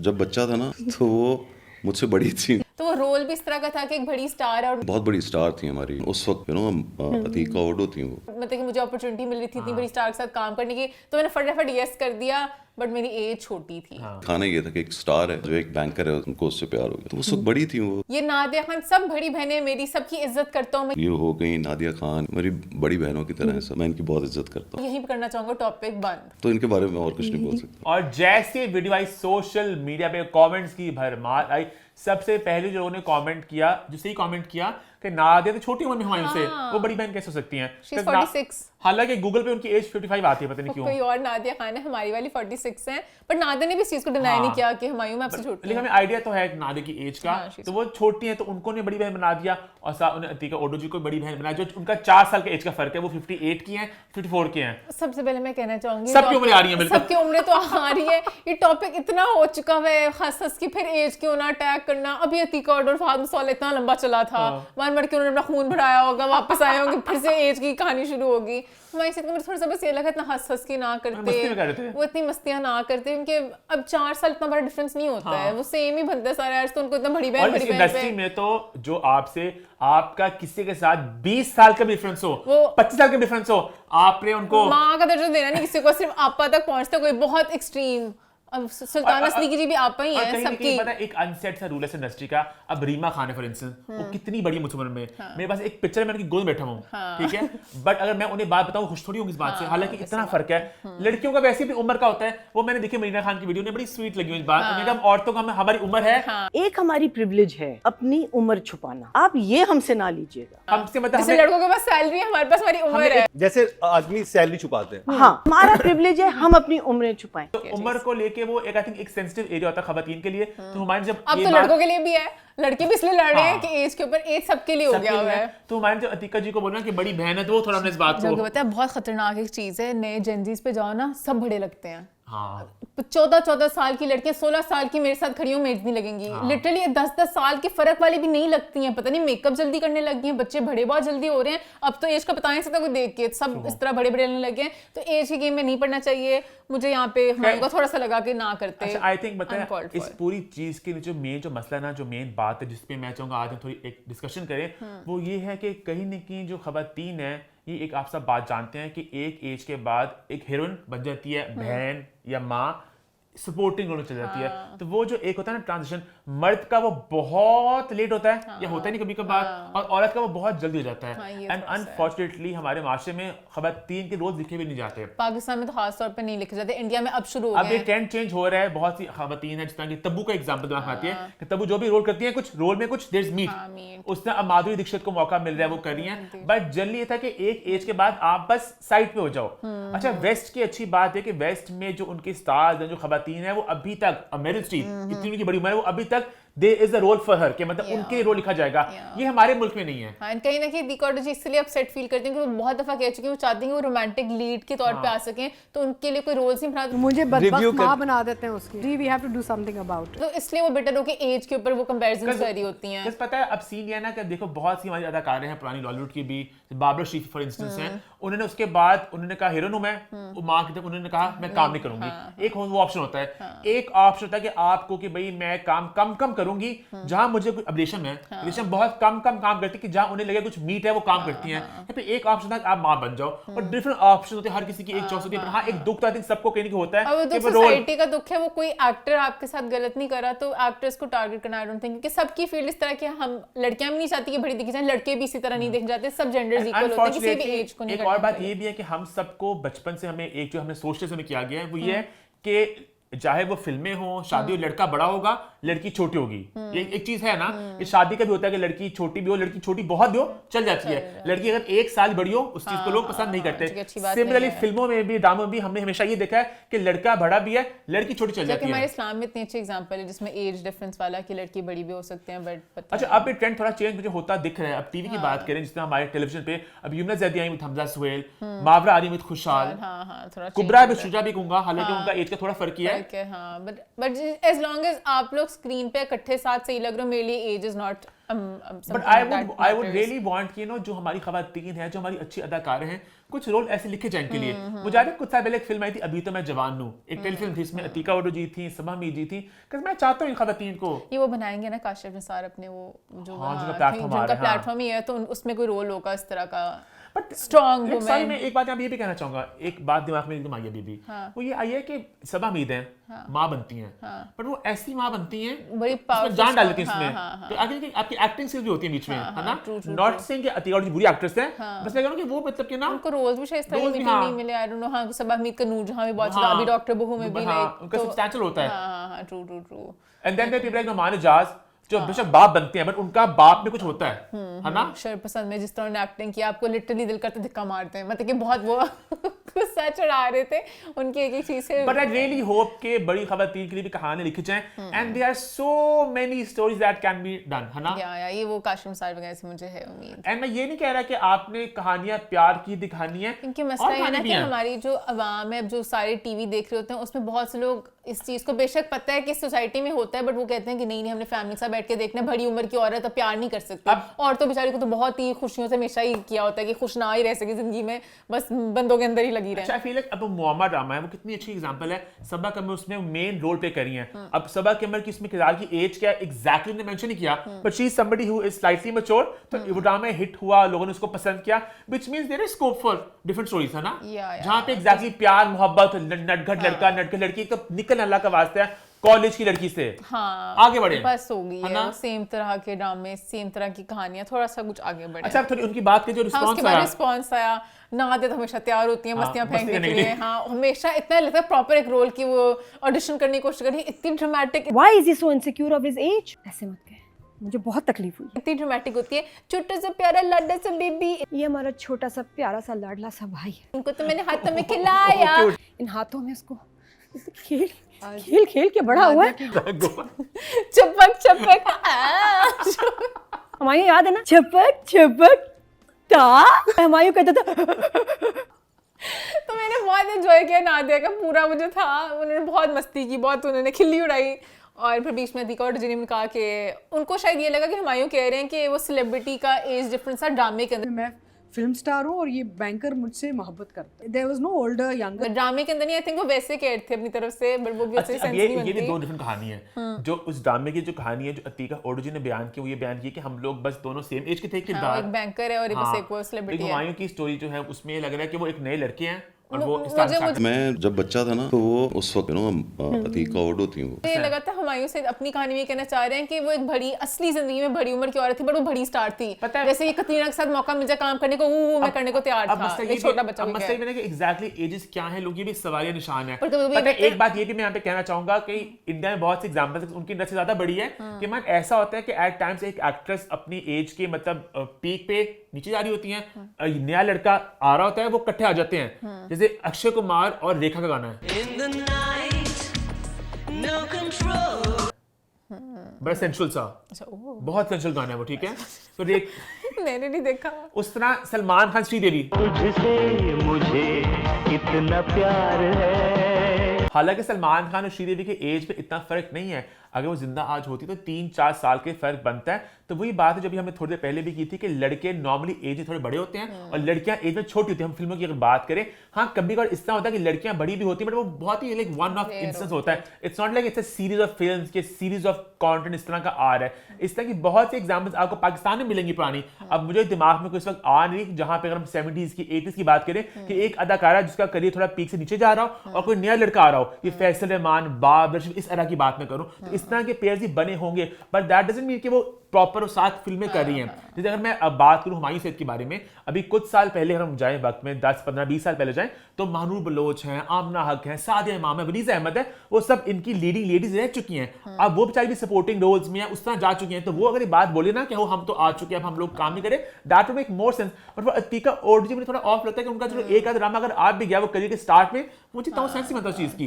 जब बच्चा था ना तो वो मुझसे बड़ी थी, तो वो रोल भी इस तरह का था कि एक बड़ी स्टार है और बहुत बड़ी स्टार थी हमारी उस वक्त, अतीका ओडो थी वो। मतलब कि मुझे अपॉर्चुनिटी मिल रही थी इतनी बड़ी स्टार के साथ काम करने की, तो मैंने फटाफट यस कर दिया, बट मेरी एज छोटी थी। खाना ये था कि एक स्टार है जो एक बैंकर है, उनको उससे प्यार हो गया, तो उस वक्त बड़ी थी वो। ये नादिया खान, सब बड़ी बहनें मेरी, सबकी इज्जत करता हूँ मैं। ये हो गई नादिया खान, मेरी बड़ी बहनों की तरह है सब, मैं इनकी बहुत इज्जत करता हूँ। यही पे करना चाहूंगा टॉपिक बंद। तो इनके बारे में और कुछ नहीं बोल सकता। और जैसे वीडियो आई सोशल मीडिया पे कमेंट्स की भरमार आई। सबसे पहले जो उन्होंने कमेंट किया, जो सही कमेंट किया कि नादिया तो छोटी उम्र में हुमायूं से, वो बड़ी बहन कैसे हो सकती हैं? She's 46. हालांकि गूगल पे उनकी एज 55 आती है, पता नहीं क्यों। कोई और नादिया खान है, हमारी वाली 46 है, पर नादिया ने भी इस चीज को डिनाई नहीं किया कि हुमायूं मैं आपसे छोटी लेकिन हूं। हमें आइडिया तो है नादिया की एज का। तो वो छोटी है तो उनको ने बड़ी बहन बना दिया और साथ उन्हें अतीका ओडोजी को बड़ी बहन बनाया, जो उनका 4 साल का एज का फर्क है। वो 58 की हैं, 54 की हैं। सबसे पहले मैं कहना चाहूंगी सबकी उम्रें आ रही हैं, बिल्कुल सबकी उम्रें तो आ रही है। ये टॉपिक इतना हो चुका है, खास की फिर एज क्यों ना अटैक करना। अभी अतीका और फहद मुस्तफा इतना लंबा चला था, 1 मर के उन्होंने अपना खून बढ़ाया होगा, वापस आए होंगे, फिर से एज की कहानी शुरू होगी। हमारे साथ मुझे थोड़ा सा बस ये लगा इतना हंस की ना मस्ती में कर रहे करते, थे। वो इतनी मस्तियां ना करते, क्योंकि अब 4 साल इतना बड़ा डिफरेंस नहीं होता है, वो सेम ही बनता है सारा। तो उनको इतना बड़ी बहन और बड़ी इस बहन इंडस्ट्री पे में तो जो आपसे आपका किसी के साथ 20 साल का भी डिफरेंस हो, वो 25 साल का डिफरेंस हो, आपने उनको माँ का दर्जा देना नहीं किसी को, सिर्फ आपा तक पहुंचता कोई बहुत एक्सट्रीम। अब सुल्ताना सदीकी जी भी आपा ही और हैं कहीं ना सबकी। कहीं पता है, एक अनसेट सा रूल है इंडस्ट्री का। अब रीमा खान है फॉर इंस्टेंस, वो कितनी बड़ी मुझ उम्र में, मेरे पास एक पिक्चर है, मैं उनकी गोद में बैठा हूँ, ठीक है, बट अगर मैं उन्हें बात बताऊं खुश थोड़ी होंगी इस बात से, हालांकि इतना फर्क है। लड़कियों का वैसे भी उम्र का होता है, वो मैंने देखी मरीना खान की वीडियो ने, बड़ी स्वीट लगी इस बात। मैंने कहा औरतों का हमारी उम्र है, एक हमारी प्रिविलेज है अपनी उम्र छुपाना, आप ये हमसे ना लीजिएगा। हमसे मतलब जैसे लड़कों के पास सैलरी है, हमारे पास हमारी उम्र है। जैसे आदमी सैलरी छुपाते हैं, हाँ, हमारा प्रिविलेज है हम अपनी उम्रें छुपाएं। उम्र को लेके वो एक आई थिंक एक सेंसिटिव एरिया होता है खवातीन के लिए। तो हमारे जब अब ये तो बात- लड़कों के लिए भी है, लड़के भी इसलिए लड़ रहे हैं हाँ। कि एज के ऊपर, एज सबके लिए हो सबके गया हुआ लिए है। तो हमारे जो अतीका जी को बोलना कि बड़ी बहन है, तो वो थोड़ा हमने इस बात जो को पता है बहुत खतरनाक एक चीज है, नए जेनजीज पे जाओ ना, सब बड़े लगते हैं। हाँ 14 साल की लड़कियां 16 साल की मेरे साथ खड़ी हो, मेज नहीं लगेंगी। लिटरली 10 साल के फर्क वाली भी नहीं लगती हैं, पता नहीं मेकअप जल्दी करने लगी हैं, बच्चे बड़े बहुत जल्दी हो रहे हैं। अब तो एज का पता नहीं सकता कोई देख के, सब इस तरह बड़े बड़े लगने लगे हैं। तो एज के गेम में नहीं पड़ना चाहिए। मुझे यहाँ पे हमारे को थोड़ा सा लगा कि ना करते। अच्छा आई थिंक बताया Uncalled for. इस पूरी चीज के जो मेन जो मसला ना, जो मेन बात है जिसपे मैं चाहूंगा आज हम थोड़ी एक डिस्कशन करें, वो ये है कि कहीं न कहीं जो खवातीन है, ये एक आप सब बात जानते हैं कि एक एज के बाद एक हीरोइन बन जाती है, बहन या माँ, सपोर्टिंग रोल चल जाती है। तो वो जो एक होता है ना ट्रांजिशन, मर्द का वो बहुत लेट होता है या होता ही नहीं कभी कभार, और औरत का वो बहुत जल्दी हो जाता है। ये एंड अनफॉर्चुनेटली हमारे माशरे में खवातीन के रोल लिखे भी नहीं जाते। पाकिस्तान में तो खास तौर पे नहीं लिखे जाते, इंडिया में अब शुरू हो अब गए ये हैं। ट्रेंड चेंज हो रहा है, बहुत सी खवातीन है, जिस तरह की तब्बू का एग्जांपल दिमाग में आती है कि तब्बू जो भी रोल करती है, कुछ रोल में कुछ देयर इज मीट, उसने अब माधुरी दीक्षित को मौका मिल रहा है, वो कर रही है। बट जनरली ये था कि एक एज के बाद आप बस साइड पे हो जाओ। अच्छा वेस्ट की अच्छी बात है कि वेस्ट में जो उनके स्टार्स हैं, जो खवातीन है, वो अभी तक मेरिल स्ट्रीप इतनी उनकी बड़ी उम्र है, वो अभी तक there is a role for her, कि मतलब उनके रोल लिखा जाएगा। ये हमारे मुल्क में नहीं है। हाँ, कहीं ना कहीं दीका जी इसलिए अपसेट फील करती हैं कि वो बहुत दफा कह चुकी हैं, वो चाहती हैं कि वो रोमांटिक लीड के तौर पे आ सकें, तो उनके लिए कोई रोल्स नहीं बना। मुझे बदबख्त माँ बना देते हैं उसकी। जी we have to do something about it. तो इसलिए वो बेटर हो कि एज के ऊपर वो कंपैरिजन कर रही होती हैं। बस पता है अब सीन ये है ना कि देखो बहुत सी हमारी अदाकारें हैं पुरानी बॉलीवुड की भी, बाबरा शरीफ फॉर इंस्टेंस हैं, उन्होंने उसके बाद उन्होंने कहा हीरोइन हूं मैं, वो माँ की तरफ उन्होंने कहा मैं काम नहीं करूंगी। एक वो ऑप्शन होता है, एक ऑप्शन होता है कि आपको कि भाई मैं काम कम करूंगी, जहां मुझे कुछ अब रेशम है, रेशम बहुत कम काम करती है कि जहां उन्हें लगे कुछ मीट है वो काम करती हैं। या फिर एक ऑप्शन था कि आप माँ बन जाओ, और डिफरेंट ऑप्शन होते हैं, हर किसी की एक चॉइस होती है। पर हाँ एक दुख तो आई थिंक सबको कहीं ना कहीं होता है अब कि तो वो रोल सोसाइटी का दुख है, वो कोई एक्टर आपके साथ गलत नहीं करा तो एक्टर्स को टारगेट करना आई डोंट थिंक, क्योंकि सबकी फील्ड इस तरह की, हम लड़कियां भी नहीं चाहती कि बड़ी दिखी जाए, लड़के भी इसी तरह नहीं देखे जाते, सब जेंडर्स इक्वल होते हैं, किसी भी एज को नहीं एक करना और बात चाहिए। ये भी है कि हम सबको बचपन से हमें एक जो हमने सोचते समय किया गया है वो ये है कि चाहे वो फिल्में हो, शादी हो, लड़का बड़ा होगा, लड़की छोटी होगी। ये एक चीज है ना, ये शादी का भी होता है कि लड़की छोटी भी हो, लड़की छोटी बहुत भी हो, चल जाती है। लड़की अगर 1 साल बड़ी हो, उस चीज को लोग पसंद नहीं करते। सिमिलरली फिल्मों में भी, ड्रामों में भी हमने हमेशा ये देखा है कि लड़का बड़ा भी है, लड़की छोटी चल जाती है। हमारे इस्लाम में इतने अच्छे एग्जांपल है जिसमें एज डिफरेंस वाला कि लड़की बड़ी भी हो सकते हैं, बट अच्छा अब ये ट्रेंड थोड़ा चेंज मुझे होता दिख रहा है। अब टीवी की बात करें, जिसमें हमारे टेलीविजन पे अब युमना ज़ैदी आई विद हमजा सुहेल, मावरा आ रही विद खुशहाल, थोड़ा कुबरा भी शुजा भी कहूंगा, हालांकि उनका एज का थोड़ा फर्क ही है। बट एज लॉन्ग एज आप लोग स्क्रीन पे इकट्ठे साथ सही लग रहे हो, मेरे लिए age is not. But I would really want कि नो जो हमारी खवातीन है, जो हमारी अच्छी अदाकारें हैं, कुछ रोल ऐसे लिखे जाए इनके लिए। मुझे याद है कुछ साल पहले एक फिल्म आई थी अभी तो मैं जवान हूं, एक टेलीफिल्म थी, इसमें अतीका उर्दू जी थी, सबा हमीद जी थी। मैं चाहता हूं इन खवातीन को ये वो बनाएंगे ना काशिफ निसार अपने वो जो जिनका प्लेटफॉर्म ही है, तो उसमें कोई रोल होगा इस तरह का बट स्ट्रॉन्ग वुमेन। मैं एक बात आप ये भी कहना चाहूंगा, एक बात दिमाग में एकदम आई है बीबी, वो ये आई है कि सबा हमीद है, माँ बनती हैं, बट वो ऐसी माँ बनती हैं बड़ी जान डाल देती है इसमें। तो आगे आपकी एक्टिंग स्किल्स भी होती है बीच में, है ना। नॉट सेइंग कि अतीका जी बुरी एक्ट्रेस हैं, बस मैं कह रहा हूं कि वो मतलब कि ना उनको रोल्स भी शायद नहीं मिले। I don't know. हां सबा हमीद का नूर जहां भी बहुत चला, अभी डॉक्टर बहू में भी लाइक उनका सब्सटेंशियल होता है। हां true. And then people like Maan Ijaz जो बेशक बाप बनते हैं, बट उनका बाप में कुछ होता है ना। शर पसंद में जिस तरह ने एक्टिंग किया, आपको लिटरली दिल करता धक्का मारते हैं, मतलब कि बहुत वो गुस्सा चढ़ा रहे थे उनकी एक चीज से। बट आई रियली होप के बड़ी खवातीन के लिए भी कहानी लिखी जाए and there are so many stories that can be done, है ना? या ये वो काशिम साहब वगैरह से मुझे है उम्मीद। एंड मैं ये नहीं कह रहा कि आपने कहानियां प्यार की दिखानी है, क्योंकि मसला ये है ना कि हमारी जो अवाम है, जो सारे टीवी देख रहे होते हैं, उसमें बहुत से लोग इस चीज को बेशक पता है कि सोसाइटी में होता है, बट वो कहते हैं कि नहीं हमने फैमिली के साथ बैठ के देखना है, बड़ी उम्र की औरत अब प्यार नहीं कर सकती। और तो बेचारी को तो बहुत ही खुशियों से हमेशा ही किया होता है कि खुश ना ही रह सके जिंदगी में, बस बंदों के अंदर ही लगी रहे। अच्छा, आई फील लाइक अब मुअम्मा ड्रामा है, वो कितनी अच्छी एग्जांपल है। सबा कमर उसमें मेन रोल प्ले करी है। अब सबा कमर की उसमें किरदार की एज क्या एग्जैक्टली ने मेंशन नहीं किया, but she is somebody who is slightly mature. तो वो ड्रामा हिट हुआ, लोगों ने उसको पसंद किया, which means there is scope for different stories, है ना? जहां पे एग्जैक्टली प्यार मोहब्बत, नटखट लड़का नटखट लड़की, तो निकल अल्लाह का वास्ता है कॉलेज की लड़की से आगे बढ़े, बस हो गई है सेम तरह के ड्रामे, सेम तरह की कहानियां, थोड़ा सा कुछ आगे बढ़े। अच्छा, थोड़ी उनकी बात की जो रिस्पांस आया, नादिया तो हमेशा तैयार होती है मस्तियां फेंकने के लिए। हाँ, हमेशा इतना लगता है प्रॉपर एक रोल की वो ऑडिशन करने की कोशिश करी, इतनी dramatic. Why is he so insecure of his age? ऐसे मत कह, मुझे बहुत तकलीफ हुई। इतनी ड्रामेटिक होती है, छोटा सा प्यारा लाडला सा बेबी, ये हमारा छोटा सा प्यारा सा लाडला सा भाई है। उनको तो मैंने हाथों में खिलाया, इन हाथों में उसको खेल खेल के बड़ा हुआ है। चपक चपक हमारे याद है ना, चपक चपक ता, हमारे कहता था। तो मैंने बहुत एंजॉय किया नादिया का पूरा, मुझे था उन्होंने बहुत मस्ती की, बहुत उन्होंने खिल्ली उड़ाई। और फिर बीच में अतिका और जिन्हें कहा कि उनको शायद ये लगा कि हुमायूं कह रहे हैं कि वो सेलिब्रिटी का एज डिफरेंस था ड्रामे के अंदर। मैं फिल्म स्टार हूँ और ये बैंकर मुझसे मोहब्बत करता है। There was no older younger। ड्रामे के अंदर नहीं, आई थिंक वो वैसे कहते थे अपनी तरफ से, बट वो भी अच्छे सेंस नहीं बनती। ये भी दो डिफरेंट कहानी है। जो उस ड्रामे की जो कहानी है, जो अतीका ओडू जी ने बयान की, वो ये बयान की कि हम लोग बस दोनों सेम एज के थे, किरदार एक बैंकर है और एक वो सेलिब्रिटी है। हुमायूं की स्टोरी जो है उसमें ये लग रहा है कि वो एक नए लड़के हैं और वो मैं जब बच्चा था ना, तो वो उस वक्त अतीका ओडू थी। वो मुझे लगा था हुमायूं से अपनी कहानी में कहना चाह रहे हैं कि वो एक बड़ी असली जिंदगी में बड़ी उम्र की औरत थी, बट वो बड़ी स्टार थी। जैसे ये कतरीना के साथ मौका मिल जाए काम करने को, मैं करने को तैयार था। एक छोटा बच्चा अब मसला ये है कि एग्जैक्टली एजेस क्या है, लोग ये भी सवालिया निशान है। पता है एक बात ये भी मैं यहाँ पे कहना चाहूंगा कि इंडिया में बहुत सी एग्जांपल्स उनकी इंडस्ट्री ज्यादा बड़ी है कि मान ऐसा होता है कि एट टाइम्स एक एक्ट्रेस अपनी एज के मतलब पीक पे नीचे जा रही होती है, नया लड़का आ रहा होता है, वो इकट्ठे आ जाते हैं। जैसे अक्षय कुमार और रेखा का गाना है, बड़ा सेंशुअल सा, बहुत सेंशुअल गाना है वो, ठीक है? तो मैंने नहीं देखा। उस तरह सलमान खान, श्रीदेवी, तुझसे मुझे इतना प्यार है। हालांकि सलमान खान और श्रीदेवी के एज पे इतना फर्क नहीं है, अगर वो जिंदा आज होती तो 3-4 साल के फर्क बनता है। तो वही बात है जो भी हमने थोड़ी देर पहले भी की थी कि लड़के नॉर्मली एज में थोड़े बड़े होते हैं और लड़कियां एज में छोटी होती हैं। हम फिल्मों की अगर बात करें, हाँ कभी कभार इस तरह होता है कि लड़कियां बड़ी भी होती हैं, बट वो बहुत ही लाइक वन ऑफ इंस्टेंस होता है। It's not like it's a series of films के सीरीज ऑफ कंटेंट इस तरह का आ रहा है। इस तरह की बहुत सी एग्जांपल्स आपको पाकिस्तान में मिलेंगी पुरानी। अब मुझे दिमाग में कोई इस वक्त आ नहीं, जहां पे अगर हम 70s की 80s की बात करें कि एक अदाकारा जिसका करियर थोड़ा पीक से नीचे जा रहा हो और कोई नया लड़का आ रहा हो, ये फैसल रहमान, बाबर, इस तरह की बात मैं करूं, तो इस तरह के पेयर्स ही बने होंगे, बट दैट डजंट मीन कि वो प्रॉपर और साथ फिल्में कर रही हैं। जैसे अगर मैं अब बात करूं हुमायूं सैयद के बारे में, अभी कुछ साल पहले अगर हम जाएं वक्त में 10, 15, 20 साल पहले जाएं, तो महानूर बलोच हैं, आमना हक हैं, सादिया इमाम है, वनीज़ा अहमद है, वो सब इनकी लीडिंग लेडीज रह चुकी हैं। अब वो बेचारी भी सपोर्टिंग रोल्स में उस तरह जा चुकी हैं। तो वो अगर ये बात बोले ना कि हम तो आ चुके हैं, अब हम लोग काम नहीं करें, that would make more sense. But वो अतीका ओडू जी मुझे थोड़ा ऑफ लगता है कि उनका जो एक आध ड्रामा अगर आप भी गया वो करियर के स्टार्ट में, मुझे तो सेंस ही मतलब चीज की।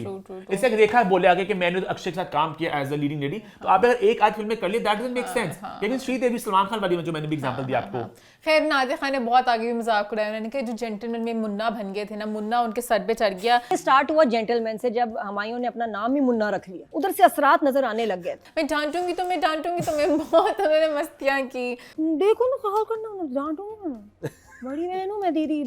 इससे रेखा बोले आगे कि मैंने अक्षय के साथ काम किया एज अ लीडिंग लेडी, तो आप अगर एक आध फिल्म में कर लिए, दैट डजंट मेक सेंस। लेकिन श्रीदेवी, सलमान खान वाली में जो मैंने भी एग्जांपल दिया आपको। खैर नादिया खान ने बहुत आगे भी मजाक उड़ाया, उन्होंने कहा जो जेंटलमैन में मुन्ना बन गए थे ना, मुन्ना उनके सर पे चढ़ गया। स्टार्ट हुआ जेंटलमैन से, जब हुमायूं ने अपना नाम ही मुन्ना रख लिया, उधर से असरात नजर आने लग गए। मैं डांटूंगी तो मैं बहुत उन्होंने मस्तियां की। देखो ना कहा करना, डांटूंगी ना, बड़ी बहन हूं मैं, दीदी।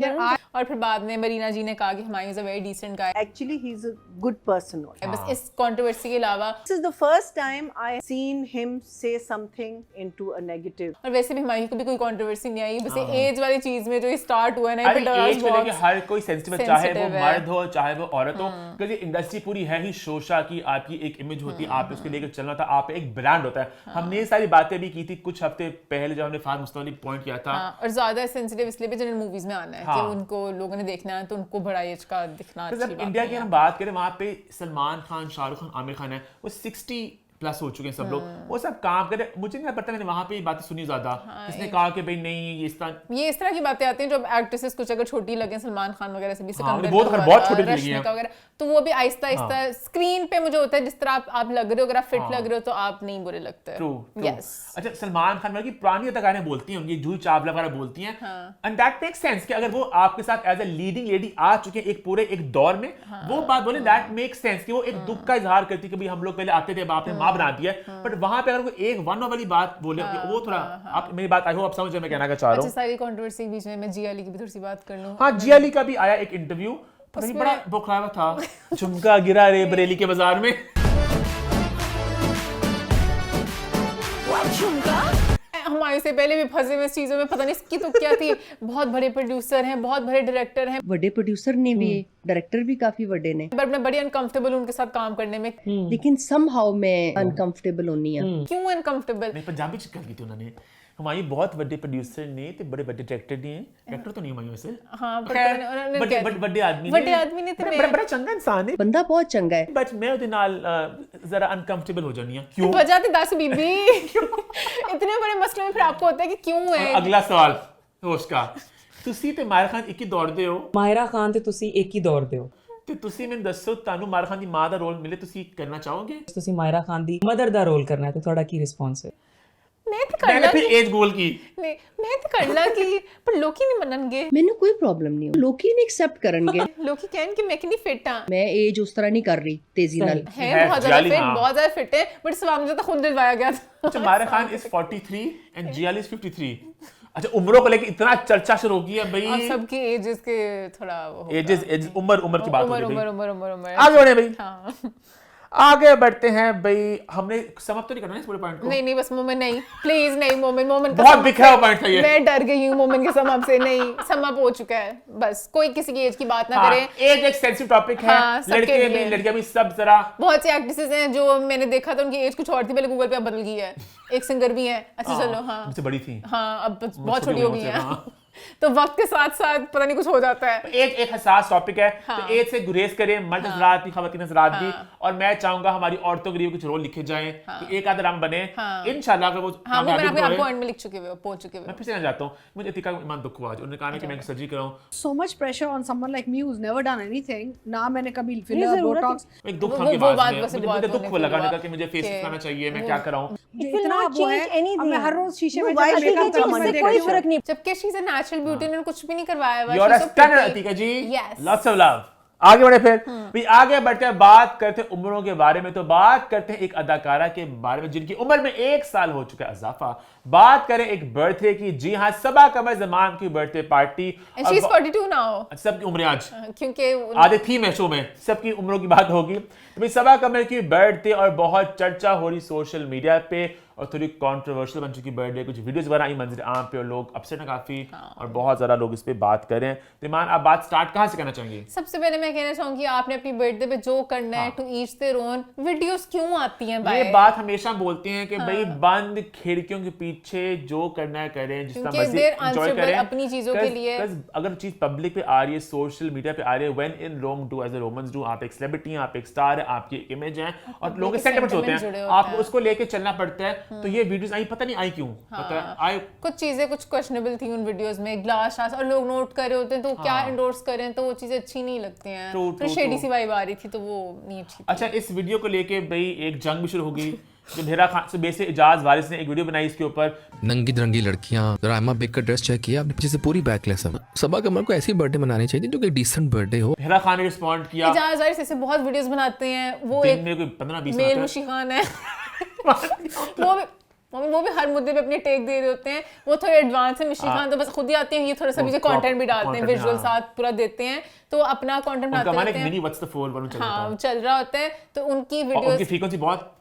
और फिर बाद में मरीना जी ने कहा कि Humayun is a very decent guy. Actually he is a good person. बस इस कंट्रोवर्सी के अलावा this is the first time I seen him say something into a negative. और वैसे भी हुमायूं को भी कोई कंट्रोवर्सी नहीं आई, बस एज वाली चीज में जो स्टार्ट हुआ ना, एज को लेके हर कोई सेंसिटिव, चाहे वो मर्द हो चाहे वो औरत हो, क्योंकि इंडस्ट्री पूरी है ही शोशा की। आपकी एक इमेज होती है, आप उसके लेकर चलना था, आप एक ब्रांड होता है। हमने ये सारी बातें भी की थी कुछ हफ्ते पहले जब हमने फार मुस्तफा पॉइंट किया था। और ज्यादा सेंसिटिव इसलिए भी जनरल मूवीज में आना है कि उनको लोगों ने देखना है, तो उनको बड़ा एज का दिखना अच्छी बात है। इंडिया की हम बात करें, वहां पे सलमान खान, शाहरुख खान, आमिर खान है, वो 60 प्लस हो चुके हैं सब लोग, वो सब काम करे। मुझे नहीं पता, मैंने वहां पे ये बातें सुनी ज्यादा, इसने कहा कि भाई नहीं ये इस तरह की बातें आती हैं जो एक्ट्रेसेस कुछ अगर छोटी लगे, सलमान खान वगैरह से भी बहुत छोटी लगी हैं वगैरह, तो वो भी आहिस्ता आहिस्ता स्क्रीन पे मुझे होता है जिस तरह आप लग रहे हो, अगर आप फिट लग रहे हो तो आप नहीं बुरे लगते। यस। अच्छा, सलमान खान वगैरह की पुरानी अदाकारें बोलती होंगी, जूही चावला वगैरह बोलती हैं, एंड दैट मेक्स सेंस कि अगर वो आपके साथ एज अ लीडिंग लेडी आ चुके हैं एक पूरे एक दौर में, वो बात बोले दैट मेक्स सेंस कि वो एक दुख का इजहार करती कि भाई हम लोग पहले आते थे, बाप ने माँ बना दिया, बट वहां पे अगर कोई एक वन वाली बात बोले वो थोड़ा, आप मेरी बात आई हो आप समझ मैं कहना चाह रहा हूँ। अच्छा, सारी कंट्रोवर्सी के बीच में मैं जिया अली की भी थोड़ी सी बात कर लूं। हाँ, जिया अली का भी आया एक इंटरव्यू, बड़ा बुखारा था, झुमका गिरा रे बरेली के बाजार में। हमारे से पहले भी फंसे हुए इस चीजों में, पता नहीं इसकी तो क्या थी। बहुत बड़े प्रोड्यूसर हैं, बहुत बड़े डायरेक्टर हैं, बड़े प्रोड्यूसर ने भी, डायरेक्टर भी काफी बड़े ने, बट मैं बड़ी अनकंफर्टेबल उनके साथ काम करने में। लेकिन समहाउ मैं अनकंफर्टेबल होनी है। क्यों अनकंफर्टेबल? नहीं, पंजाबी चिकन की थी उन्होंने, हमारी बहुत बड़े प्रोड्यूसर ने ते बड़े बड़े डायरेक्टर ने, डायरेक्टर तो नहीं हमारी वैसे, हाँ, बड़े आदमी ने बड़ा चंगा इंसान है, बंदा बहुत चंगा है, बट मैं ਉਹਦੇ ਨਾਲ जरा अनकंफर्टेबल हो जानी है। क्यों? वजह तो दस बीबी। इतने बड़े मसले में फिर आपको होता है कि क्यों है। अगला सवाल होश का, ਤੁਸੀਂ ਤੇ ਮਾਹਿਰਾ ਖਾਨ ਇੱਕ ਹੀ ਦੌੜਦੇ ਹੋ। माहिरा खान ਤੇ ਤੁਸੀਂ ਇੱਕ ਹੀ ਦੌੜਦੇ ਹੋ, ਤੇ ਤੁਸੀਂ ਮੈਨੂੰ ਦੱਸੋ ਤੁਹਾਨੂੰ ਮਾਹਿਰਾ ਖਾਨ ਦੀ ਮਾਂ ਦਾ ਰੋਲ ਮਿਲੇ ਤੁਸੀਂ ਕਰਨਾ ਚਾਹੋਗੇ? ਤੁਸੀਂ ਮਾहिरा खान ਦੀ ਮਦਰ ਦਾ ਰੋਲ ਕਰਨਾ ਹੈ ਤੇ ਤੁਹਾਡਾ ਕੀ ਰਿਸਪੌਂਸ ਹੈ? मैं तो करना फिर एज गोल की नहीं, मैं तो करना की पर लोकी नहीं मननगे, ਮੈਨੂੰ ਕੋਈ ਪ੍ਰੋਬਲਮ ਨਹੀਂ, ਲੋਕੀ ਨਹੀਂ ਐਕਸੈप्ਟ ਕਰਨਗੇ। लोकी कहन कि मैं कितनी फिट हां, मैं एज उस तरह नहीं कर रही तेजी नाल, है बहुत ज्यादा फिट, बहुत ज्यादा फिट है, बट सवाल मुझे तो खुद दिलवाया गया था। अच्छा, Mahira Khan is 43 and Jia Ali is 53। अच्छा, उम्रों को लेके इतना चर्चा शुरू हो गई है भाई, अब सबकी एजेस के थोड़ा एजेस उम्र की बात हो रही है, उम्र आगे बढ़े भाई। हाँ, आगे बढ़ते हैं भाई, हमने समाप्त तो नहीं करना है इस पूरे पॉइंट को। नहीं बस मोमेंट नहीं, प्लीज नहीं, मोमेंट बहुत बिखरा हुआ पॉइंट था ये, मैं डर गई हूँ मोमेंट के समाप्त से। नहीं, समाप्त हो चुका है, बस कोई किसी की एज की बात ना करे। एज एक सेंसिटिव टॉपिक है, लड़के भी लड़कियां भी सब जरा। बहुत सी एक्ट्रेसेस हैं जो मैंने देखा था उनकी एज कुछ और थी, पहले गूगल पे अब बदल गई है। एक सिंगर भी है, अच्छा चलो, हाँ मुझसे बड़ी थी, हाँ अब बहुत छोटी हो गई है, तो वक्त के साथ साथ पता नहीं कुछ हो जाता है। एज एक हसास टॉपिक है, तो एज से गुरेज करें, मर्द हजरात भी, खवातीन हजरात भी, और मैं चाहूंगा हमारी औरतों के लिए कुछ रोल लिखे जाएं, तो एक आधा राम बने इंशाल्लाह। अगर वो मैं आपको एंड में लिख चुके हुए पहुंच चुके हुए, मैं फिर से जाता हूँ, मुझे इतिका ईमान दुख हुआ, उन्होंने कहा कि मैं surgery कराऊं। So much pressure on someone like me who's never done anything. ना मैंने कभी फिलर बोटॉक्स, एक दुख था की बात में, मुझे दुख लगा कि मुझे फेस दिखाना चाहिए, मैं क्या कराऊं। इतना वो है, अब मैं हर रोज शीशे में कोई मेकअप फर्क नहीं, जबकि she is a natural beauty, उन्होंने कुछ भी नहीं करवाया हुआ। You are a stunner Atika ji, Yes. Lots of love. आगे बढ़े फिर भी, आगे बढ़ते हैं, बात करते हैं उम्रों के बारे में, तो बात करते हैं एक अदाकारा के बारे में जिनकी उम्र में 1 साल हो चुका है इजाफा। बात करें एक बर्थडे की, जी हाँ, सबा कमर जमान की birthday party, And she's 42 now, सबकी उम्र आज क्योंकि आधे थीम है शो में, सबकी उम्रों की बात होगी। तो भाई सबा कमर की बर्थडे और बहुत चर्चा हो रही सोशल मीडिया पे, और थोड़ी कंट्रोवर्शियल बन चुकी बर्थडे, कुछ वीडियोस वगैरह आई मंजर आम पे और लोग अपसेट हैं काफी, और बहुत ज्यादा लोग इस पे बात कर रहे हैं। तो ईमान, आप बात स्टार्ट कहां से करना चाहेंगे? सबसे पहले मैं कहना चाहूंगी आपने अपनी बर्थडे पे जो करना है, to each their own. Videos क्यों आती हैं भाई? ये बात हमेशा बोलते हैं कि भाई बंद खिड़कियों के पीछे जो करना है करें, जिस तरह मर्जी एंजॉय करें अपनी चीजों के लिए। अगर चीज पब्लिक पे आ रही है, सोशल मीडिया पे आ रही है, when in Rome do as a Romans do. आप एक सेलिब्रिटी हैं, आप एक स्टार है, आपकी एक इमेज है, और लोगों के सेंटिमेंट्स होते हैं, आपको उसको लेके चलना पड़ता है। तो ये वीडियोस आई, पता नहीं आई क्यों, पता है आई कुछ चीजें कुछ क्वेश्चनेबल थी उन वीडियोस में, ग्लास शास, और लोग नोट कर रहे होते हैं, तो क्या एंडोर्स करें, तो वो चीजें अच्छी नहीं लगती हैं, तो शेडी सी वाइब आ रही थी, तो वो नहीं अच्छी। अच्छा, इस वीडियो को लेके भाई एक जंग भी शुरू हो गई, जो मेहरा खान से बेसिक इजाज वारिस ने एक वीडियो बनाई इसके ऊपर, नंगी दरंगी लड़कियां, राइमा बेग का ड्रेस चेक किया आपने, पीछे से पूरी बैकलेस है। सबा कमर को ऐसी बर्थडे मनानी चाहिए जो कि डिसेंट बर्थडे हो। मेहरा खान ने रिस्पॉन्ड किया, इजाज वारिस ऐसे बहुत वीडियोस बनाते हैं, वो एक में कोई 15-20 मेल मुशी खान है, वो भी हर मुद्दे पे अपने टेक दे रहे होते हैं, वो थोड़े एडवांस है। मिशी खान तो बस खुद ही आते हैं, ये थोड़ा सा भी कंटेंट भी डालते हैं, विजुअल साथ पूरा देते हैं, तो अपना कंटेंट बनाते रहते हैं। Mini what's the four one चल रहा होता है, तो उनकी वीडियोस, उनकी फ्रीक्वेंसी बहुत,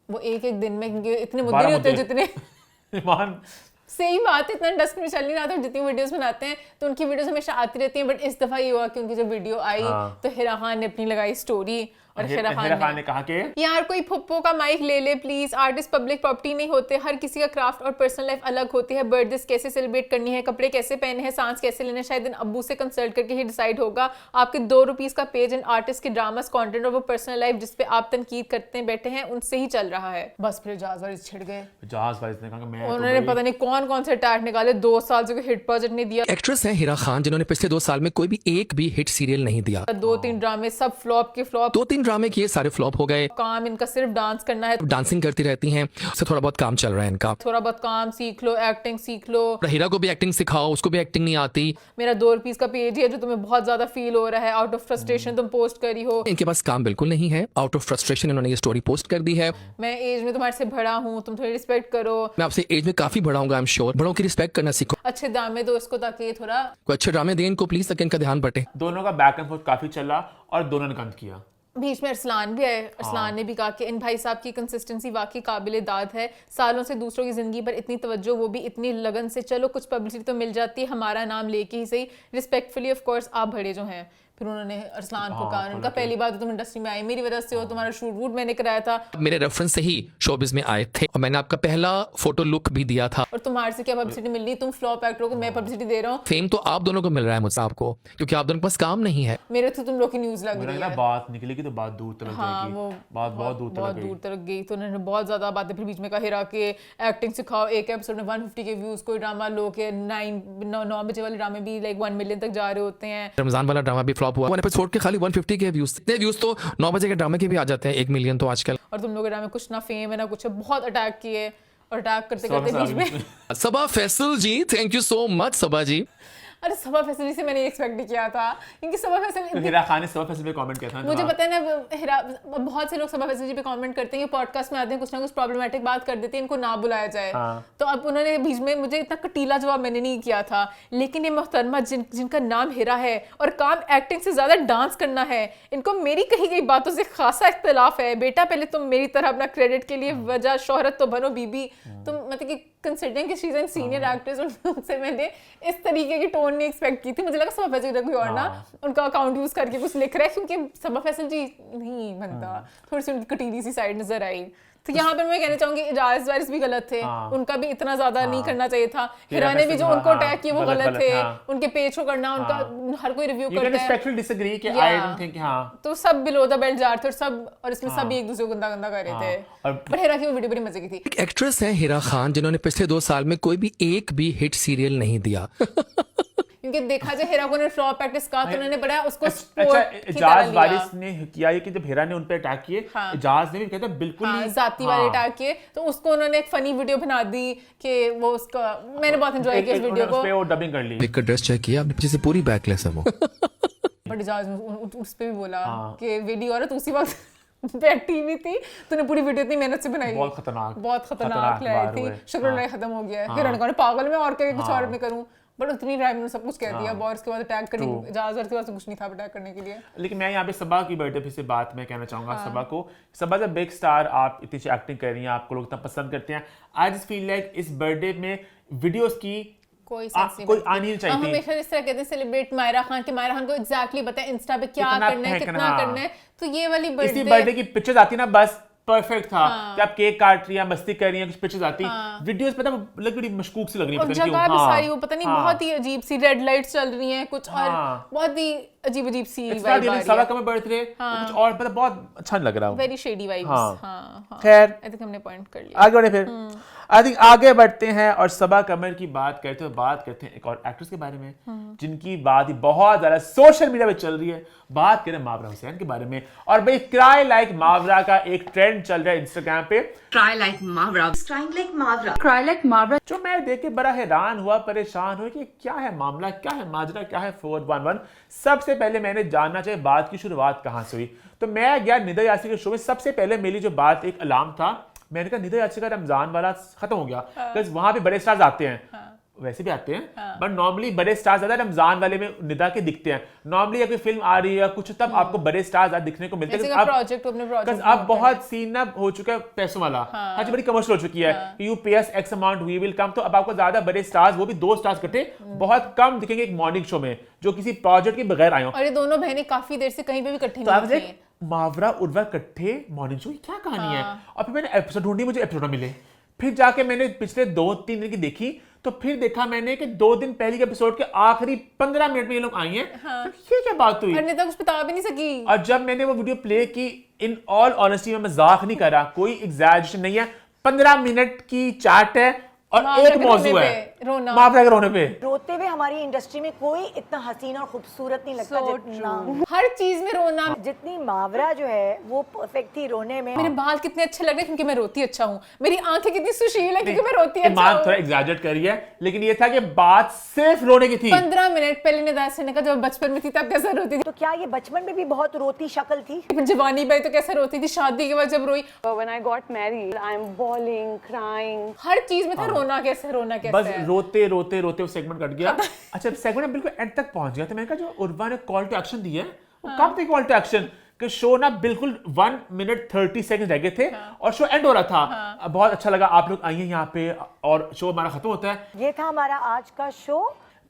वो एक दिन में इतने मुद्दे नहीं होते जितने सही बात है, इतना डस्क में चल नहीं रहा था, जितनी वीडियोस बनाते हैं तो उनकी वीडियोस हमेशा आती रहती हैं। बट इस दफा ये हुआ कि उनकी जब वीडियो आई तो हिरा खान ने अपनी लगाई स्टोरी, और हिरा खान खान ने कहा कि यार कोई फुप्पो का माइक ले ले प्लीज, आर्टिस्ट पब्लिक प्रॉपर्टी नहीं होते, हर किसी का क्राफ्ट और पर्सनल लाइफ अलग होती है, बर्थडे कैसे सेलिब्रेट करनी है, कपड़े कैसे पहने हैं, सांस कैसे लेना है, शायद दिन अब्बू से कंसल्ट करके ही डिसाइड होगा। आपके ₹2 का पेज एंड आर्टिस्ट के ड्रामास कंटेंट और वो पर्सनल लाइफ जिस पे आप तनकीद करते बैठे हैं उनसे ही चल रहा है। बस फिर जहाज वारिस छिड़ गए। जहाज वारिस ने कहा कि मैं उन्होंने पता नहीं कौन कौन से टैग निकाले, 2 साल से कोई हिट प्रोजेक्ट नहीं दिया। एक्ट्रेस है हिरा खान जिन्होंने पिछले 2 साल में कोई भी एक भी हिट सीरियल नहीं दिया। 2-3 ड्रामे सब फ्लॉप के फ्लॉप, 2-3 ड्रामे किए, सारे फ्लॉप हो गए। काम इनका सिर्फ डांस करना है, डांसिंग करती रहती हैं, उससे थोड़ा बहुत काम चल रहा है इनका। थोड़ा बहुत काम सीख लो, एक्टिंग सीख लो। हीरा को भी एक्टिंग सिखाओ, उसको भी एक्टिंग नहीं आती। मेरा ₹2 का पेज है जो तुम्हें बहुत ज्यादा फील हो रहा है, आउट ऑफ फ्रस्ट्रेशन तुम पोस्ट करी हो। इनके पास काम बिल्कुल नहीं है, आउट ऑफ फ्रस्ट्रेशन इन्होंने ये स्टोरी पोस्ट कर दी है। मैं एज में तुम्हारे से बड़ा हूँ, तुम थोड़ी रिस्पेक्ट करो। मैं आपसे एज में काफी बड़ा हूँ, आई एम श्योर। बड़ों की रिस्पेक्ट करना सीखो। अच्छे दामे दो इसको ताकि ये थोड़ा कोई अच्छे ड्रामे दें इनको प्लीज, ताकि इनका ध्यान बटे। दोनों का बैक एंड फोर्थ काफी चला और दोनों ने गंद किया। बीच में अरसलान भी आए। अरसलान ने भी कहा कि इन भाई साहब की कंसिस्टेंसी वाकई काबिले दाद है, सालों से दूसरों की जिंदगी पर इतनी तवज्जो, वो भी इतनी लगन से। चलो कुछ पब्लिसिटी तो मिल जाती है, हमारा नाम लेके ही सही, रिस्पेक्टफुली ऑफ कोर्स आप बड़े जो हैं। फिर उन्होंने अरसलान को कहा, उनका पहली बार तो तुम इंडस्ट्री में आए मेरी वजह से हो, तुम्हारा शूट वूट मैंने कराया था, मेरे रेफरेंस से ही शोबिज में आए थे और मैंने आपका पहला फोटो लुक भी दिया था। और तुम्हारे से क्या पब्लिसिटी मिल रही, तुम फ्लॉप एक्टर को मैं पब्लिसिटी दे रहा हूँ। फेम तो आप दोनों को मिल रहा है मुझसे, आपको, क्योंकि आप दोनों के पास काम नहीं है। मेरे तो तुम लोग की न्यूज लग रही है, बात निकलेगी तो बात दूर तक जाएगी। वो बात बहुत दूर तक गई। तो उन्होंने बहुत ज्यादा बातें फिर बीच में कहा, हिरा के एक्टिंग सिखाओ। एक एपिसोड में 150 के व्यूज, कोई ड्रामा लो के 9 बजे वाले ड्रामे भी लाइक 1 मिलियन तक जा रहे होते हैं। रमजान वाला ड्रामा भी फ्लॉप हुआ, वन एपिसोड के खाली 150 के व्यूज। इतने व्यूज तो 9 बजे के ड्रामे के भी आ जाते हैं, 1 मिलियन तो आजकल। और तुम लोगों के ड्रामे कुछ ना फेम है ना कुछ है, बहुत अटैक किए और अटैक करते करते बीच में सबा फैसल जी, थैंक यू सो मच सबा जी। अरे सबा फैसल से मैंने एक्सपेक्ट नहीं किया था, क्योंकि सबा फैसल हिरा खान ने सबा फैसल पे कमेंट किया था। मुझे पता है ना, हिरा बहुत से लोग सबा फैसल जी पे कमेंट करते हैं कि पॉडकास्ट में आते हैं कुछ ना कुछ प्रॉब्लमेटिक बात कर देते हैं, इनको ना बुलाया जाए। तो अब उन्होंने बीच में मुझे इतना कटीला जवाब मैंने नहीं किया था, लेकिन ये मोहतरमा जिनका नाम हिरा है और काम एक्टिंग से ज्यादा डांस करना है, इनको मेरी कही गई बातों से खासा इख्तलाफ है। बेटा पहले तुम मेरी तरह अपना क्रेडिट के लिए वजह शोहरत तो बनो बीबी। तुम मतलब कि कंसिडरिंग कि she is an senior actress, उनसे मैंने इस तरीके की टोन नहीं एक्सपेक्ट की थी। मुझे लगा सबा फैसल कोई और ना उनका अकाउंट यूज करके कुछ लिख रहा है, क्योंकि सबा फैसल जी नहीं बनता, थोड़ी सी उनकी कटीली सी साइड नजर आई। तो यहाँ पे मैं कहना चाहूंगी इजाज वारिस भी गलत थे, उनका भी इतना ज्यादा नहीं करना चाहिए था। हिरा ने भी जो उनको अटैक किया वो गलत थे, उनके पेज को करना, उनका हर कोई रिव्यू करता है। रिस्पेक्टफुली डिसएग्री कि आई डोंट थिंक तो सब बिलो द बेल्ट जा रहे थे और सब, और इसमें सब एक दूसरे को गंदा गंदा कर रहे थे। पर हिरा की वो वीडियो बड़ी मजे की थी। एक एक्ट्रेस है हिरा खान जिन्होंने पिछले 2 साल में कोई भी एक भी हिट सीरियल नहीं दिया। क्योंकि देखा जाए हिरा को ने फ्लॉप एक्ट्रेस कहा तो उन्होंने बड़ा उसको अच्छा इजाज वारिस ने किया है कि जब हिरा ने उन पे अटैक किए, इजाज ने भी कहता बिल्कुल नहीं जाती वाले अटैक किए, तो उसको उन्होंने एक फनी वीडियो बना दी कि वो उसका, मैंने बहुत एंजॉय किया इस वीडियो को। उस पे वो डबिंग कर ली, एक ड्रेस चेक किया आपने, पीछे से पूरी बैकलेस है वो। बट इजाज उस पे भी बोला कि वेडी औरत उसी वक्त बैठी हुई थी, तूने पूरी वीडियो इतनी मेहनत से बनाई, बहुत खतरनाक लाई थी, शुक्र खत्म हो गया। हिरा ने पागल में और कुछ और नहीं करूं, बट उतनी टाइम में सब कुछ कह दिया। और उसके बाद अटैक करने की इजाजत के बाद कुछ नहीं था अटैक करने के लिए। लेकिन मैं यहाँ पे सबा की बर्थडे पे से बात मैं कहना चाहूंगा सबा को, सबा जब बिग स्टार, आप इतनी अच्छी एक्टिंग कर रही हैं, आपको लोग इतना पसंद करते हैं, आई जस्ट फील लाइक इस बर्थडे में वीडियोस की कोई आनी नहीं चाहिए। हमेशा इस तरह कहते हैं सेलिब्रेट मायरा खान के, मायरा खान को एग्जैक्टली पता है इंस्टा पे क्या करना है, कितना करना है। तो ये वाली बर्थडे की पिक्चर्स आती ना, बस परफेक्ट था कि आप केक काट रही हैं, मस्ती कर रही हैं, कुछ पिक्चर्स आती, वीडियोस पता लग बड़ी मशकूक सी लग रही है, पता नहीं क्यों। भी सारी वो पता नहीं बहुत ही अजीब सी रेड लाइट्स चल रही हैं कुछ, और बहुत ही अजीब अजीब सी वाइब आ रही है। सबा का बर्थडे कुछ और पता बहुत अच्छा लग रहा है, वेरी शेडी वाइब्स। खैर आई थिंक हमने पॉइंट कर लिया, आगे बढ़े फिर। आई थिंक आगे बढ़ते हैं और सबा कमर की बात करते हैं एक और एक्ट्रेस के बारे में जिनकी बात ही बहुत ज्यादा सोशल मीडिया पे चल रही है। बात करें मावरा हुसैन के बारे में, और भाई क्राई लाइक मावरा का एक ट्रेंड चल रहा है इंस्टाग्राम पे, क्राई लाइक मावरा, क्राई लाइक मावरा, जो मैं देख के बड़ा हैरान हुआ, परेशान हुआ कि क्या है मामला, क्या है माजरा, क्या है 411। सबसे पहले मैंने जानना चाहिए बात की शुरुआत कहां से हुई। तो मैं गया निदा यासी के शो में, सबसे पहले मेरी जो बात एक अलार्म था, मैंने कहा निदा यासी का रमजान वाला खत्म हो गया, बिकॉज वहां पे बड़े स्टार्स आते हैं, वैसे भी आते हैं, बट नॉर्मली बड़े स्टार्स ज्यादा रमजान वाले में निदा के दिखते हैं। नॉर्मली अगर फिल आ रही है कुछ, तब आपको बड़े स्टार्स दिखने को मिलते हैं। अब बहुत सीन अब हो चुका है पैसों वाला, आज बड़ी कमर्शियल हो चुकी है, you pay us X amount we will come. तो अब आपको ज्यादा बड़े स्टार्स, वो भी 2 स्टार्स इकट्ठे, बहुत कम दिखेंगे एक मॉर्निंग शो में, जो किसी प्रोजेक्ट के बगैर आए हो। और ये दोनों बहनें काफी देर से कहीं पे भी इकट्ठी नहीं मावरा उर्वा इकट्ठे मॉर्निंग शो, क्या कहानी है? और फिर मैंने एपिसोड ढूंढी, मुझे एपिसोड ना मिले। फिर जाके मैंने पिछले 2-3 दिन की देखी, तो फिर देखा मैंने कि 2 दिन पहले के एपिसोड के आखिरी 15 मिनट में ये लोग आई हैं। ये क्या बात हुई? और कुछ बता भी नहीं सकी। और जब मैंने वो वीडियो प्ले की, इन ऑल ऑनेस्टी में मजाक नहीं कर रहा, कोई एग्जैजरेशन नहीं है, 15 मिनट की चैट है और एक मौजू है मावरा के रोने पे। रोते हुए हमारी इंडस्ट्री में कोई इतना हसीन और खूबसूरत नहीं लगता जितना हर चीज में रोना। जितनी मावरा जो है वो परफेक्ट थी रोने में। मेरे बाल कितने अच्छे लग रहे हैं क्योंकि मैं रोती अच्छा हूँ, मेरी आंखें कितनी सुशील है क्योंकि मैं रोती अच्छा ईमान हूँ। थोड़ा एग्जैजरेट कर रही है, लेकिन ये था कि बात सिर्फ रोने की थी। 15 मिनट पहले निदास ने कहा जब बचपन में थी तब कैसे रोती थी, तो क्या ये बचपन में भी बहुत रोती शक्ल थी? जवानी पे तो कैसे रोती थी, शादी के बाद जब रोई। When I got married, I'm bawling, crying. हर चीज में था रोना कैसे बस रोते रोते रोते वो सेगमेंट कट गया। अच्छा, सेगमेंट बिल्कुल एंड तक पहुंच गया, तो मैंने कहा जो उर्वा ने कॉल टू एक्शन दी है, वो कब तक कॉल टू एक्शन कि शो ना बिल्कुल 1 मिनट 30 सेकंड रह गए थे और शो एंड हो रहा था। बहुत अच्छा लगा आप लोग आई हैं यहाँ पे और शो हमारा खत्म होता है। ये था हमारा आज का शो।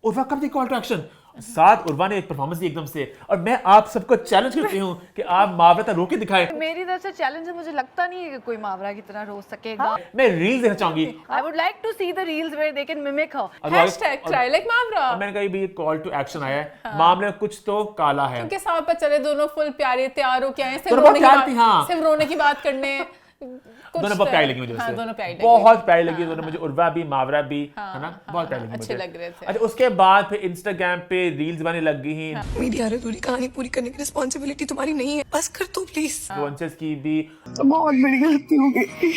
उर्वा कब दी कॉल टू एक्शन? साथ उर्वा ने एक परफॉर्मेंस दी एकदम से, और मैं आप सबको चैलेंज करती हूँ कि आप मावरा तक रो के दिखाएं। मेरी तरफ से चैलेंज है, मुझे लगता नहीं है कि कोई मावरा की तरह रो सकेगा। मैं रील्स देखना चाहूंगी। I would like to see the reels where they can mimic her. #try like मावरा। मैंने कहा भी कॉल टू एक्शन आया है, मामले में कुछ तो काला है। क्योंकि साफ पर चले दोनों फुल प्यारे तैयार हो के आए, सिर्फ रोने की बात करने। दोनों बहुत प्यारी लगी मुझे। हाँ, दोनों प्यारी लगी। बहुत प्यारी लगी दोनों मुझे, उर्वा भी मावरा भी, है ना, बहुत प्यारी लगी मुझे। अच्छे लग रहे थे। अच्छा, उसके बाद फिर इंस्टाग्राम पे रील्स बनने लग गई हैं। मीडिया रे पूरी कहानी पूरी करने की रिस्पांसिबिलिटी तुम्हारी नहीं है, बस कर तू प्लीज। इन्फ्लुएंसर्स की भी बहुत बड़ी गलती हो गई।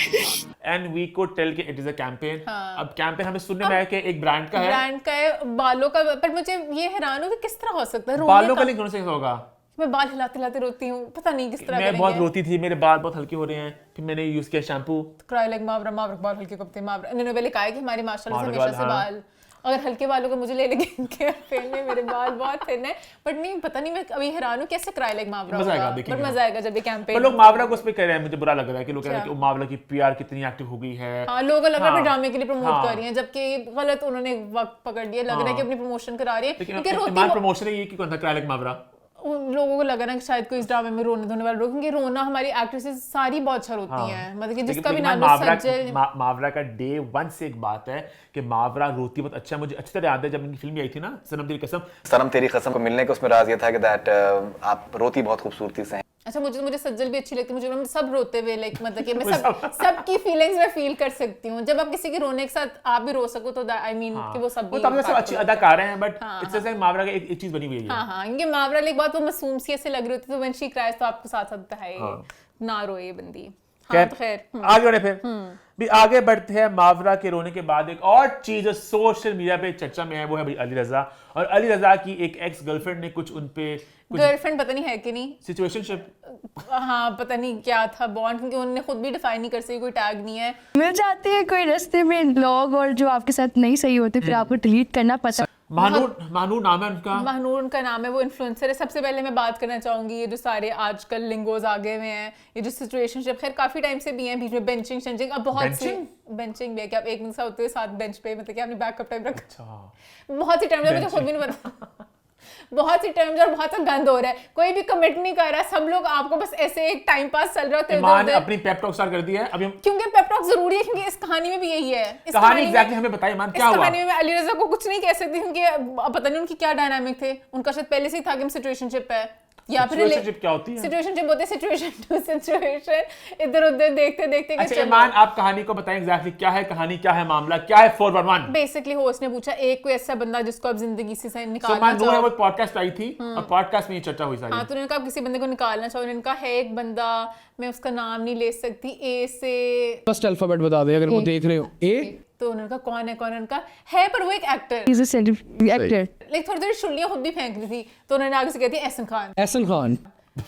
एंड वी कुड टेल कि इट इज अ कैंपेन। अब कैंपेन हमें सुनने में आया कि एक ब्रांड का है, बालों का। पर मुझे ये हैरान हूँ कि किस तरह हो सकता है बालों का लिंक होने से होगा। मैं बाल हिलाते हिलाते रोती हूँ, पता नहीं किस तरह। मैं बहुत रोती थी, मेरे बाल बहुत हल्के हो रहे हैं, फिर मैंने यूज किया शैम्पू। क्राई लाइक मावरा, मावरा बाल हल्के कब थे मावरा। इन्होंने पहले कहा है कि हमारे माशाल्लाह से हमेशा से बाल, अगर हल्के बालों को मुझे ले लगे केयर पेन में, मेरे बाल बहुत थिन है। बट नहीं, पता नहीं, मैं अभी हैरान हूँ कैसे क्राई लाइक मावरा। मजा आएगा देखेंगे, मजा आएगा जब ये कैंपेन। पर लोग मावरा को उस पे कह रहे हैं, मुझे बुरा लग रहा है कि लोग कह रहे हैं कि मावरा की पीआर कितनी एक्टिव हो गई है। हाँ, लोग लग रहा है ड्रामे के लिए प्रमोट कर रही हैं, जबकि गलत उन्होंने वक्त पकड़ लिया। लग रहा है कि अपनी प्रमोशन करा रही है, क्योंकि रोती प्रमोशन है ये कि कौन था क्राई लाइक मावरा। उन लोगों को लगा ना कि शायद कोई इस ड्रामे में रोने धोने वाला, क्योंकि रोना हमारी एक्ट्रेसेस सारी बहुत अच्छा रोती हैं। मतलब कि जिसका भी नाम सज्जल। मावरा का डे 1 से एक बात है कि मावरा रोती बहुत अच्छा है। मुझे अच्छी तरह याद है जब इनकी फिल्म आई थी ना, सनम तेरी कसम को मिलने का उसमें राज ये था कि दैट आप रोती बहुत खूबसूरती से हैं। अच्छा, मुझे सज्जल भी अच्छी लगती है। मुझे सब रोते हुए लाइक, मतलब कि मैं सबकी फीलिंग्स में फील कर सकती हूँ। जब आप किसी के रोने के साथ आप भी रो सको तो आई मीन कि वो सब अच्छी अदाकार हैं, बट इट्स जैसे मावरा का एक चीज बनी हुई है। हाँ, क्योंकि मावरा एक बात वो मासूम सी ऐसे लग रही होती है, तो व्हेन शी क्राइज तो आपको साथ साथ है ना रोए बंदी। खैर आगे बढ़े, फिर भी आगे बढ़ते हैं। मावरा के रोने के बाद एक और चीज जो सोशल मीडिया पे चर्चा में है, वो है भाई अली रजा। और अली रजा की एक एक्स गर्लफ्रेंड ने कुछ उनपे गर्लफ्रेंड पता नहीं है कि नहीं, सिचुएशनशिप, हाँ पता नहीं क्या था बॉन्ड, क्योंकि उन्होंने खुद भी डिफाइन नहीं कर सकी, कोई टैग नहीं है। मिल जाती है कोई रास्ते में लोग और जो आपके साथ नहीं सही होते, फिर आपको डिलीट करना पड़ता। महानूर नाम है उनका, महानूर उनका नाम है, वो इन्फ्लुएंसर है। सबसे पहले मैं बात करना चाहूंगी ये जो सारे आजकल लिंगोज आगे हुए हैं, ये जो सिचुएशनशिप खैर काफी टाइम से भी हैं, बीच में बेंचिंग शेंचिंग, अब बहुत सी बेंचिंग भी है कि आप एक साथ होते हुए साथ बेंच पे, मतलब कि आपने बैकअप टाइम रखा। बहुत सी टाइम मुझे खुद भी नहीं पता, बहुत सी टाइम और बहुत सा गंद हो रहा है, कोई भी कमिट नहीं कर रहा, सब लोग आपको बस ऐसे एक टाइम पास चल रहा है। ईमान अपनी पेप टॉक स्टार्ट कर दी है अभी, क्योंकि पेप टॉक जरूरी है, क्योंकि इस कहानी में भी यही है। इस कहानी एग्जैक्टली हमें बताइए ईमान क्या हुआ। इस कहानी में अली रजा को कुछ नहीं कह सकती, क्योंकि पता नहीं उनकी क्या डायनामिक थे। उनका शायद पहले से ही था कि हम सिचुएशनशिप है, या फिर सिचुएशनशिप क्या होती है, सिचुएशनशिप होती है सिचुएशन टू सिचुएशन, इधर उधर देखते देखते। अच्छा ईमान आप कहानी को बताएं एग्जैक्टली क्या है कहानी, क्या है मामला, क्या है 411। बेसिकली होस्ट ने पूछा एक कोई ऐसा बंदा जिसको आप जिंदगी से निकालना चाहो। वो पॉडकास्ट आई थी और पॉडकास्ट में ये चर्चा हुई सारी। हाँ, तो उन्होंने कहा किसी बंदे को निकालना चाहो। उन्होंने कहा है एक बंदा, मैं उसका नाम नहीं ले सकती, ए से फर्स्ट अल्फाबेट बता दे अगर वो देख रहे हो। ए तो उन्होंने कहा कौन है, कौन है, उनका है पर वो एक actor, he is a actor. Like थोड़ी थोड़ी शुल्लियां खुद भी फेंक रही थी, तो उन्होंने आगे से कहती एहसन खान। एहसन खान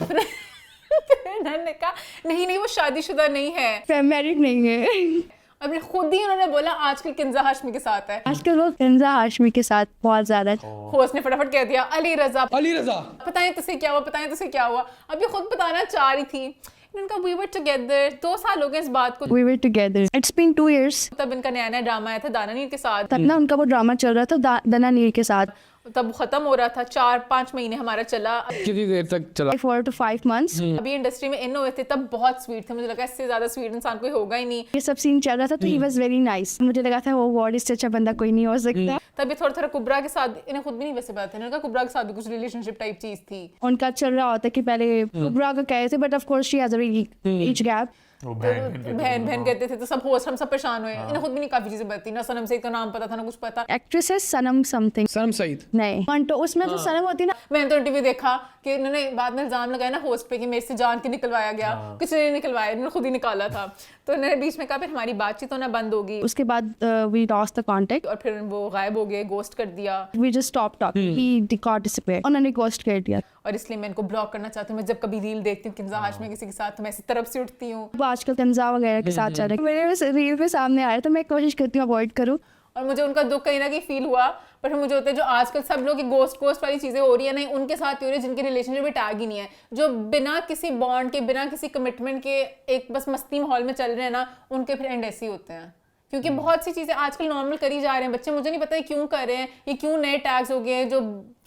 उन्होंने कहा नहीं वो शादीशुदा नहीं है, मैरिड नहीं है। अब खुद ही उन्होंने बोला आजकल किंजा हाशमी के साथ है। आजकल वो किंजा हाशमी के साथ बहुत ज्यादा। होस्ट ने फटाफट कह दिया अली रजा। बताएं तुझे क्या हुआ, बताएं तुझे क्या हुआ। अब ये खुद बताना चाह रही थी। इनका we were together, 2 साल हो गए इस बात को। We were together. It's been 2 years. तब इनका नया ड्रामा आया था दाना नीर के साथ। तब ना उनका वो ड्रामा चल रहा था दाना नीर के साथ। तब खत्म हो रहा था, 4-5 महीने हमारा चला। कितनी देर तक चला? 4 to 5 months. अभी इंडस्ट्री में इन हुए थे तब बहुत स्वीट थे, मुझे लगा इससे ज्यादा स्वीट इंसान कोई होगा ही नहीं। ये सब सीन चल रहा था तो ही वाज वेरी नाइस। मुझे लगा था वो वर्ल्ड से अच्छा बंदा कोई नहीं हो सकता। तभी थोड़ा थोड़ा कुबरा के साथ, इन्हें खुद भी नहीं वैसे बात है, इन्होंने कहा कुबरा के साथ भी कुछ रिलेशनशिप टाइप चीज थी। उनका चल रहा होता कि पहले कुबरा का कहे थे, but of course she has a very age gap. बहन कहते थे तो सब होस्ट हम सब परेशान हुए। इन्हें खुद भी नहीं काफी चीजें बताती, ना सनम सईद का नाम पता था ना कुछ पता। एक्ट्रेस है सनम समथिंग। सनम सईद नहीं, मंटो उसमें तो सनम होती ना। मैंने तो इंटरव्यू देखा कि इन्होंने बाद में इल्जाम लगाया ना होस्ट पे कि मेरे से जान के निकलवाया गया, किसी ने निकलवाया, इन्होंने खुद ही निकाला था। तो इन्होंने बीच में कहा फिर हमारी बातचीत होना बंद होगी, उसके बाद वी लॉस्ट द कांटेक्ट और फिर वो गायब हो गए, गोस्ट कर दिया। We just stop talking, he got disappeared, उन्होंने गोस्ट कर दिया। और इसलिए मैं इनको ब्लॉक करना चाहती हूँ। मैं जब कभी रील देखती हूँ किन्जा हाशमी किसी के साथ तो मैं इसी तरफ से उठती हूँ। वो आजकल कंजा वगैरह के साथ चल रहा है, मेरे रील पे सामने आ रहा है तो मैं कोशिश करती हूँ अवॉइड करूँ। और मुझे उनका दुख कहीं ना कहीं फील हुआ, पर फिर मुझे होता है जो आजकल सब लोग गोस्ट वाली चीजें हो रही है नहीं, उनके साथ हो रही है जिनके रिलेशनशिप में टैग ही नहीं है, जो बिना किसी बॉन्ड के बिना किसी कमिटमेंट के एक बस मस्ती माहौल में चल रहे हैं ना, उनके फिर एंड ऐसे ही होते हैं। क्योंकि बहुत सी चीजें आजकल नॉर्मल करी जा रहे हैं बच्चे, मुझे नहीं पता ये क्यों कर रहे हैं, ये क्यों नए टैग्स हो गए हैं जो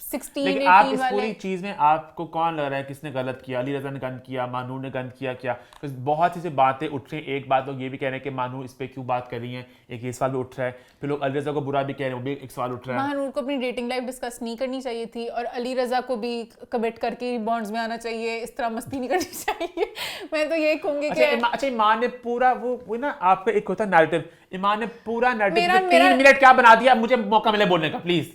16-18 आप इस वाले। पूरी चीज में आपको कौन लग रहा है किसने गलत किया? अली रजा ने गंद किया, मानूर ने गंद किया क्या? बहुत सी बातें उठ रही हैं। एक बात लोग ये भी कह रहे हैं कि मानूर इस पे क्यों बात कर रही हैं, एक ये सवाल भी उठ रहा है। फिर लोग अली रजा को बुरा भी कह रहे हैं, वो भी एक सवाल उठ रहा है। मानूर को अपनी डेटिंग लाइफ डिस्कस नहीं करनी चाहिए थी, और अली रजा को भी कमिट करके बॉन्ड्स में आना चाहिए, इस तरह मस्ती नहीं करनी चाहिए। मैं तो यही कहूंगी कि अच्छा ईमान ने पूरा वो ना आपका एक होता है नैरेटिव, ईमान ने पूरा नैरेटिव मेरा- 3 मिनट क्या बना दिया। मुझे मौका मिले बोलने का प्लीज।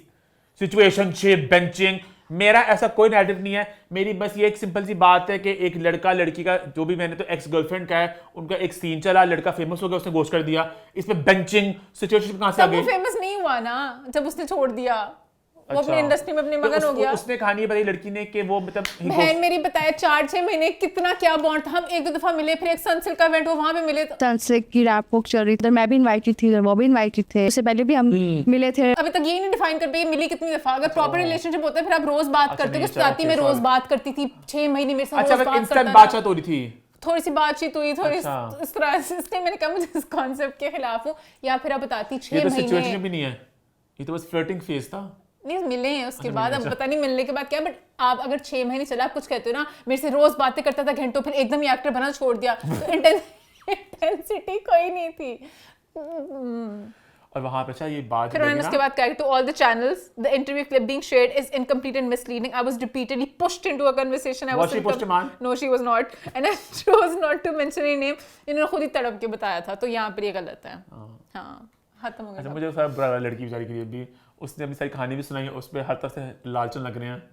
सिचुएशनशिप, बेंचिंग, मेरा ऐसा कोई नैरेटिव नहीं है। मेरी बस ये एक सिंपल सी बात है कि एक लड़का लड़की का जो भी, मैंने तो एक्स गर्लफ्रेंड का है, उनका एक सीन चला, लड़का फेमस हो गया, उसने गोस्ट कर दिया। इसमें बेंचिंग सिचुएशन कहां से आ तब वो गई? फेमस नहीं हुआ ना जब उसने छोड़ दिया, वो अपनी इंडस्ट्री में अपने मगन हो गया। उसने कहानी बताई लड़की ने कि वो मतलब बहन मेरी बताया 4-6 महीने कितना क्या बॉन्ड था। हम एक दो दफा मिले, फिर एक सनसिल्क का इवेंट हुआ, वहां पे मिले। सनसिल्क की रैप बुक चल रही थी, मैं भी इनवाइटेड थी, वो भी इनवाइटेड थे, उससे पहले भी हम मिले थे। अभी तक यही नहीं डिफाइन कर पाई मिली कितनी दफा। अगर प्रॉपर रिलेशनशिप होता है फिर आप रोज बात करते हो। साथी में रोज बात करती थी, 6 महीने मेरे साथ रोज बात करता था। बातचीत हो रही थी, थोड़ी सी बातचीत हुई, थोड़ी इस तरह से। इसलिए मैंने कहा मुझे इस कॉन्सेप्ट के खिलाफ हूँ। या फिर आप बताती 6 महीने सिचुएशन भी नहीं है, ये तो बस फ्लर्टिंग फेज था। नहीं मिले हैं उसके बाद, अब पता नहीं मिलने के बाद क्या। बट आप अगर 6 महीने चला, आप कुछ कहते हो ना, मेरे से रोज बातें करता था घंटों, फिर एकदम ही एक्टर बना छोड़ दिया, तो इंटेंसिटी कोई नहीं थी। और वहां पे अच्छा ये बात फिर उन्होंने उसके बाद कहा to all the channels the interview clip being shared is incomplete and misleading. I was repeatedly pushed into a conversation. I was no she was not and I chose not to mention any name. इन्होंने खुद ही तड़प के बताया था, तो यहाँ पर ये गलत है। हाँ खत्म हो गया। अच्छा मुझे सारा बुरा लड़की बेचारी के लिए भी, उसने अपनी सारी कहानी भी सुनाई है, उस पर हर तरफ से लालचन लग रहे हैं।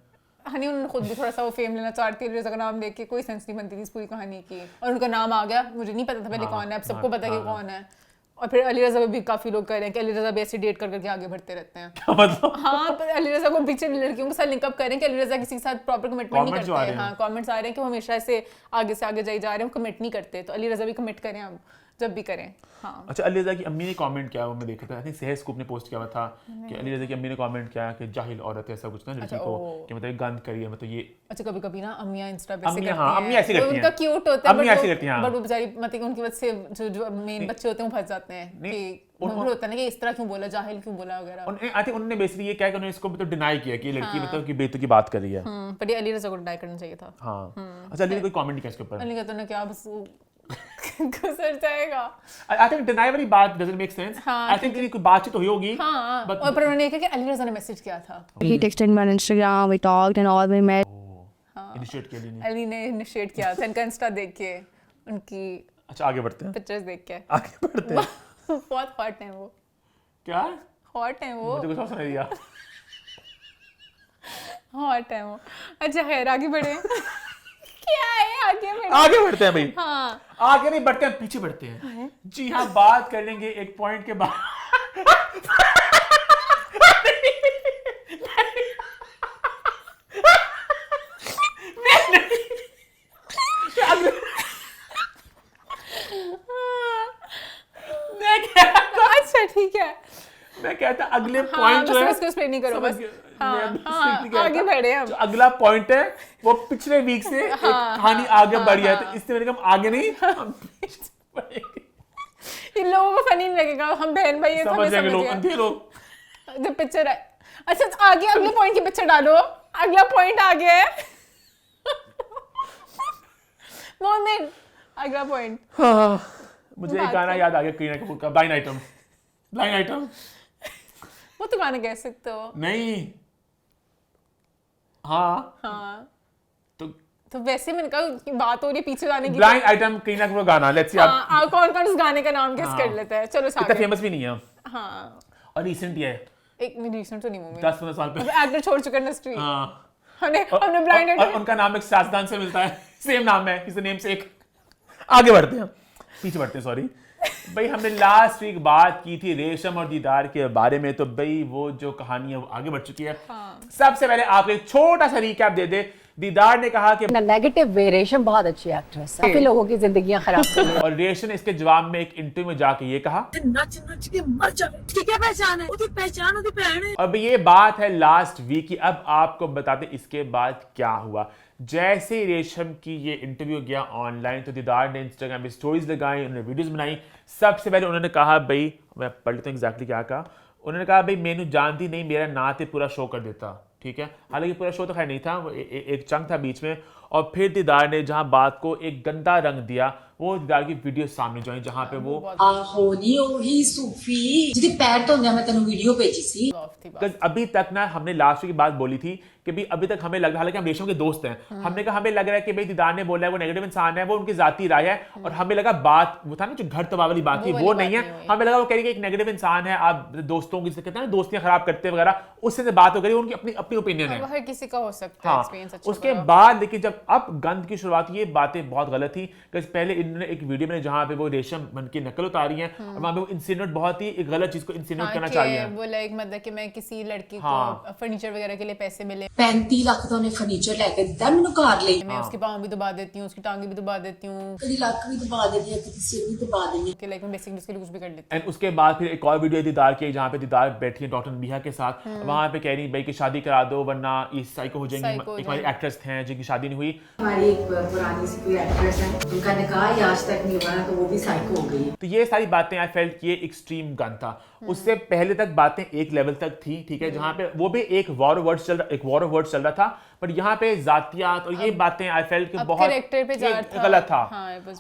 हनी उन्होंने खुद भी थोड़ा सा वो फेम लेना चाहती है, रज़ा का नाम लेके कोई सेंस नहीं बनती थी इस पूरी कहानी की, और उनका नाम आ गया। मुझे नहीं पता था पहले कौन है, अब सबको पता है कि कौन है। और फिर अली रज़ा भी काफी लोग कह रहे हैं कि अली रज़ा भी ऐसे डेट कर करके आगे बढ़ते रहते हैं। क्या मतलब? हाँ, अली रज़ा को पीछे लड़कियों के साथ लिंकअप कर रहे हैं कि अली रज़ा किसी के साथ प्रॉपर कमिटमेंट नहीं करते हैं। हाँ, कमेंट्स आ रहे हैं कि वो हमेशा ऐसे आगे से आगे जाए जा रहे हैं, कमिट नहीं करते। तो अली रज़ा भी कमिट करें अब जब भी करें। हाँ। अच्छा अली रज़ा की अम्मी ने कमेंट किया, वो मैं देखा था, आई थिंक सेहर स्कूप ने पोस्ट किया हुआ था कि अली रज़ा की अम्मी ने कमेंट किया कि जाहिल औरत है, ऐसा कुछ ना लड़की को कि मतलब गंद करी है, मतलब ये। अच्छा कभी-कभी ना अम्मियां इंस्टा पे ऐसे करती हैं। हाँ, अम्मी ऐसी करती हैं, उनका क्यूट होता है, अम्मी ऐसी करती हैं, बट वो बेचारी मतलब उनकी वजह से जो मेन बच्चे होते हैं वो फंस जाते हैं कि उनको होता है ना कि इस तरह क्यों बोला, जाहिल क्यों बोला वगैरह। आई थिंक उन्होंने बेसिकली ये क्या कि उन्होंने इसको मतलब डिनाई किया कि लड़की मतलब की बेइज्जती की बात कर रही है। पर ये अली रज़ा को डिनाई करना चाहिए था। हाँ। अच्छा अली ने कोई कमेंट नहीं किया इसके ऊपर? अली कहते हैं क्या बस गुजर जाएगा। आई थिंक डिनाई वाली बात doesn't make sense. I think कोई बातचीत तो हुई होगी। हाँ, और पर उन्होंने कहा कि अली रज़ा ने मैसेज किया था। He texted me on Instagram, we talked and all, we met. Initiate किया नहीं। अली ने इनिशिएट किया था इनका इंस्टा देख के, उनकी अच्छा आगे बढ़ते हैं, पिक्चर्स देख के आगे बढ़ते हैं। बहुत हॉट है वो। क्या हॉट है वो? मुझे कुछ और सुनाई दिया। हॉट है वो। अच्छा खैर आगे बढ़े। क्या है आगे बढ़ते हैं भाई। हाँ आगे नहीं बढ़ते हैं, पीछे बढ़ते हैं। जी हाँ, बात कर लेंगे एक पॉइंट के बाद। अच्छा ठीक है, मैं कहता अगले पॉइंट जो है उसको एक्सप्लेन नहीं करो बस। आगे बढ़े हम। अगला पॉइंट है वो पिछले वीक से एक कहानी आगे बढ़ी है, तो इससे मैंने कहा आगे नहीं हम पीछे बढ़ेंगे। इन लोगों को फनी नहीं लगेगा, हम बहन भाई समझ जाएंगे लोग, अंधे लोग। जो पिक्चर है अच्छा तो आगे अगले पॉइंट के पीछे डालो, अगला पॉइंट आ गया है। मोमिन अगला पॉइंट। हाँ, मुझे एक गाना याद आ गया करीना कपूर का, ब्लाइंड आइटम। ब्लाइंड आइटम वो तो गाना कह सकते हो। नहीं, हाँ तो वैसे मैंने कहा कि बात हो रही है पीछे जाने की। ब्लाइंड आइटम करीना कपूर गाना, लेट्स सी आप कौन कौन उस गाने का नाम गेस कर लेते हैं। चलो इतना फेमस भी नहीं है। हाँ, और रिसेंट ही है, एक रिसेंट तो नहीं मूवी, 10-15 साल पे। एक्टर छोड़ चुका इंडस्ट्री। हाँ, हमने ब्लाइंड और उनका नाम एक सियासतदान से मिलता है, सेम नाम है, किसी नेम से एक। आगे बढ़ते हैं, पीछे बढ़ते हैं, सॉरी भाई। हमने लास्ट वीक बात की थी रेशम और दीदार के बारे में, तो भाई वो जो कहानी है वो आगे बढ़ चुकी है। सबसे पहले आपको एक छोटा सा रिकैप दे दे। दीदार ने कहा कि नेगेटिव वे रेशम बहुत अच्छी एक्ट्रेस है, काफी लोगों की जिंदगियां खराब कर रही है। और रेशम ने इसके जवाब में एक इंटरव्यू में जाके ये कहा, नच नच के मर जाए, क्या पहचान है, उसकी पहचान उसकी बहन है। अब ये बात है लास्ट वीक की। अब आपको बताते इसके बाद क्या हुआ। जैसे ही रेशम की ये इंटरव्यू गया ऑनलाइन, तो दीदार ने इंस्टाग्राम पे स्टोरीज लगाई, उन्होंने वीडियोस बनाई। सबसे पहले उन्होंने कहा, भाई मैं पढ़ लेता हूं एग्जैक्टली क्या कहा। उन्होंने कहा, भाई मैनू जानती नहीं, मेरा नाते पूरा शो कर देता, ठीक है। हालांकि पूरा शो तो खैर नहीं था, वो एक चंक था बीच में। और फिर दीदार ने जहां बात को एक गंदा रंग दिया, वो दीदार की वीडियो सामने जो आई, जहां पे वो पैर तो मैं तेन वीडियो भेजी सी। अभी तक ना हमने लास्ट की बात बोली थी कि भाई अभी तक हमें लग रहा है, हालांकि हम रेशम के दोस्त हैं, हमने कहा हमें लग रहा है कि भाई दीदार ने बोला है वो नेगेटिव इंसान है, वो उनकी जाती राय है। और हमें लगा बात वो था ना जो घर तबाह वाली बात थी, वो नहीं है। हमें लगा वो कह रही है कि एक नेगेटिव इंसान है, आप दोस्तों की कहते हैं ना दोस्तियां खराब करते वगैरह, उससे बात हो गई, उनकी अपनी अपनी ओपिनियन है, हर किसी का हो सकता है एक्सपीरियंस अच्छा। उसके बाद लेकिन जब अब गंद की शुरुआत, ये बातें बहुत गलत थी। पहले इन्होंने एक वीडियो में जहां पे वो रेशम बन की नकल उतारी है, और वहां पे वो इंसिनेट बहुत ही एक गलत चीज को इंसिनेट करना चाहिए। वो लाइक मतलब कि मैं किसी लड़की को फर्नीचर वगैरह के लिए पैसे मिले, 35 लाख तो उन्हें फर्नीचर लेके दिता, मैंने कार ले, मैं उसके पाँव भी दबा देती हूँ, उसकी टांगे भी दबा देती हूँ, कभी लाख भी दबा देती है, कभी सिर भी दबा देती है, कि लाइक मैं बेसिकली उसके लिए कुछ भी कर लेती हूँ। एंड उसके बाद फिर एक और वीडियो दीदार की, जहाँ पे दीदार बैठी है डॉक्टर नबिहा के साथ, वहां पे कह रही भाई कि शादी करा दो वरना ये साइको हो जाएंगी। एक हमारी एक्ट्रेस हैं जिनकी शादी नहीं हुई, हमारी एक पुरानी सी कोई एक्ट्रेस है, उनका निकाह आज तक नहीं हुआ, तो वो भी साइको हो गई। तो ये सारी बातें आई फेल्ट ये एक्सट्रीम गन था। उससे पहले तक बातें एक लेवल तक थी, ठीक है, जहां पे वो भी एक वॉर ऑफ वर्ड्स चल रहा था, पर यहाँ पे जातियात और ये बातें आई फेल्ट कि बहुत गलत था।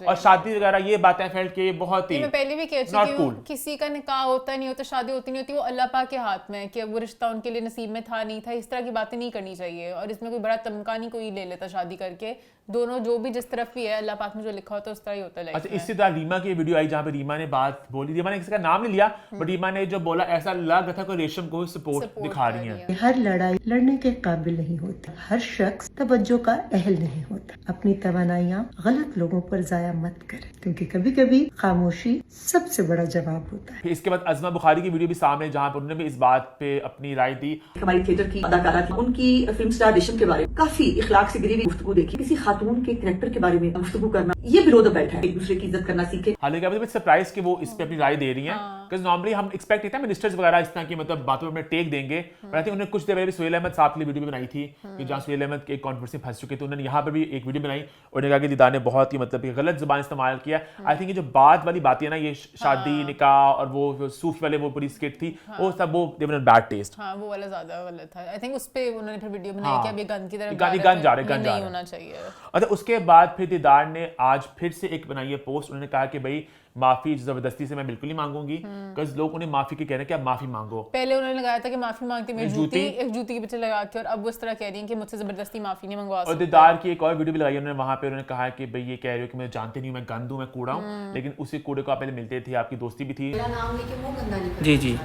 और शादी वगैरह ये बातें आई फेल्ट कि ये बहुत ही, मैं पहले भी कह चुकी हूं, किसी का निकाह होता नहीं होता, शादी होती नहीं होती, वो अल्लाह पाक के हाथ में है कि वो रिश्ता उनके लिए नसीब में था नहीं था। इस तरह की बातें नहीं करनी चाहिए, और इसमें कोई बड़ा तमका नहीं कोई ले लेता शादी करके। दोनों जो भी जिस तरफ भी है, अल्लाह पाक में जो लिखा होता है उस तरह ही होता है। अच्छा, इसी तरह रीमा की वीडियो आई जहाँ पे रीमा ने बात बोली, रीमा ने किसी का नाम नहीं लिया, बट रीमा ने जो बोला ऐसा लग रहा था कोई रेशम को सपोर्ट दिखा रही है। हर लड़ाई लड़ने के काबिल नहीं होता, हर शख्स तवज्जो का अहल नहीं होता। अपनी तवानाइयाँ गलत लोगों पर जाया मत करें, क्योंकि कभी कभी खामोशी सबसे बड़ा जवाब होता है। फिर इसके बाद अज़मा बुखारी की वीडियो भी सामने, जहाँ पर उन्होंने भी इस बात पे अपनी राय दी। हमारी थिएटर की अदाकारा थी, उनकी फिल्म स्टार रेशम के बारे में काफी इखलाक से गिरी हुई गुफ्तगू देखी। किसी खातून के कैरेक्टर के बारे में गुफ्तगू करना, ये विरोध बैठा है, एक दूसरे की इज्जत करना सीखे। हालांकि अभी सरप्राइज कि वो इस पे अपनी राय दे रही हैं, क्योंकि नॉर्मली हम एक्सपेक्ट करते हैं मिनिस्टर्स वगैरह इस तरह की मतलब बातों में टेक देंगे, पर आई थिंक उन्होंने कुछ देर पहले सुहेल अहमद साहब के लिए वीडियो भी बनाई थी, कि जहाँ सुहेल अहमद के एक कॉन्ट्रोवर्सी फंस चुके थे, उन्होंने यहाँ पर भी एक वीडियो बनाई और उन्होंने कहा कि दीदार ने बहुत ही मतलब गलत जुबान इस्तेमाल किया। आई थिंक ये जो बात वाली बात है ना, ये शादी निकाह और वो सूफी वाले वो पूरी स्किट थी, वो सब वो दे वर बैड टेस्ट। हाँ, वो वाला ज्यादा गलत था। आई थिंक उस पे उन्होंने फिर वीडियो बनाई कि अब ये गन की तरफ गन जा रहे नहीं होना चाहिए। अच्छा, उसके बाद फिर दीदार ने आज फिर से एक बनाई है पोस्ट, उन्होंने कहा कि भाई माफी जबरदस्ती से मैं बिल्कुल नहीं मांगूंगी, बिकॉज़ लोग उन्हें माफी के कह रहे हैं कि आप माफी मांगो। पहले उन्होंने लगाया था कि माफी मांगती मैं जूती के पीछे लगा के, और अब वो इस तरह कह रही हैं कि मुझसे जबरदस्ती माफी नहीं मंगवा सकते। और दीदार की एक और वीडियो भी लगाई उन्होंने, वहां पे उन्होंने कहा कि भाई ये कह रहे हो कि मैं जानते नहीं हूं, मैं गंद हूं, मैं कूड़ा हूं, लेकिन उसी कूड़े को आप पहले मिलते थे, आपकी दोस्ती भी थी। मेरा नाम लेके मुंह गंदा नहीं जी जी,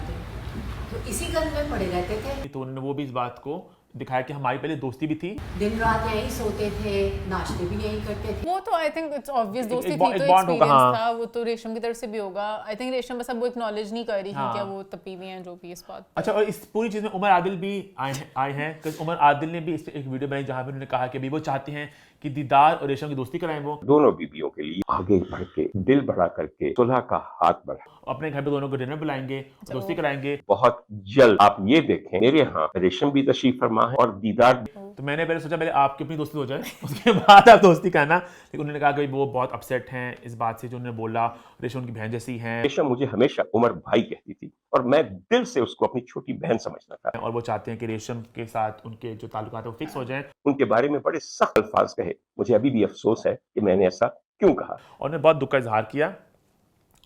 तो इसी गंद में पड़े रहते थे। तो उन्होंने वो भी इस बात को दिखाया कि हमारी पहले दोस्ती भी थी, दिन रात यहीं सोते थे, नाश्ते भी यहीं करते थे। वो तो आई थिंक इट्स ऑब्वियस दोस्ती थी, तो एक्सपीरियंस था, वो तो रेशम की तरफ से भी होगा। आई थिंक रेशम बस अब वो एक्नॉलेज नहीं कर रही कि क्या वो तपी हुई हैं जो भी इस बात। अच्छा, और इस पूरी चीज में उमर आदिल भी आए हैं, क्योंकि उमर आदिल ने भी इस पे एक वीडियो बनाई जहां पे उन्होंने कहा कि वो चाहते हैं कि दीदार और रेशम की दोस्ती कराएं, वो दोनों बीबियों के लिए आगे बढ़ के दिल बड़ा करके सुलह का हाथ बढ़ा। अपने घर पे दोनों को डिनर बुलाएंगे, दोस्ती कराएंगे। बहुत जल्द आप ये देखें मेरे यहाँ रेशम भी तशरीफ फरमा है और दीदार। तो मैंने पहले सोचा पहले आपकी अपनी दोस्ती हो जाए, उसके बाद आप दोस्ती करना, लेकिन उन्होंने कहा कि वो बहुत अपसेट हैं इस बात से जो उन्होंने बोला, रेशम उनकी बहन जैसी हैं। रेशम मुझे हमेशा उमर भाई कहती थी और मैं दिल से उसको अपनी छोटी बहन समझता था, और वो चाहते हैं कि रेशम के साथ उनके जो ताल्लुकात है वो फिक्स हो जाएं। उनके बारे में बड़े सख्त अल्फाज कहे, मुझे अभी भी अफसोस है कि मैंने ऐसा क्यों कहा। और उन्होंने बहुत दुख का इजहार किया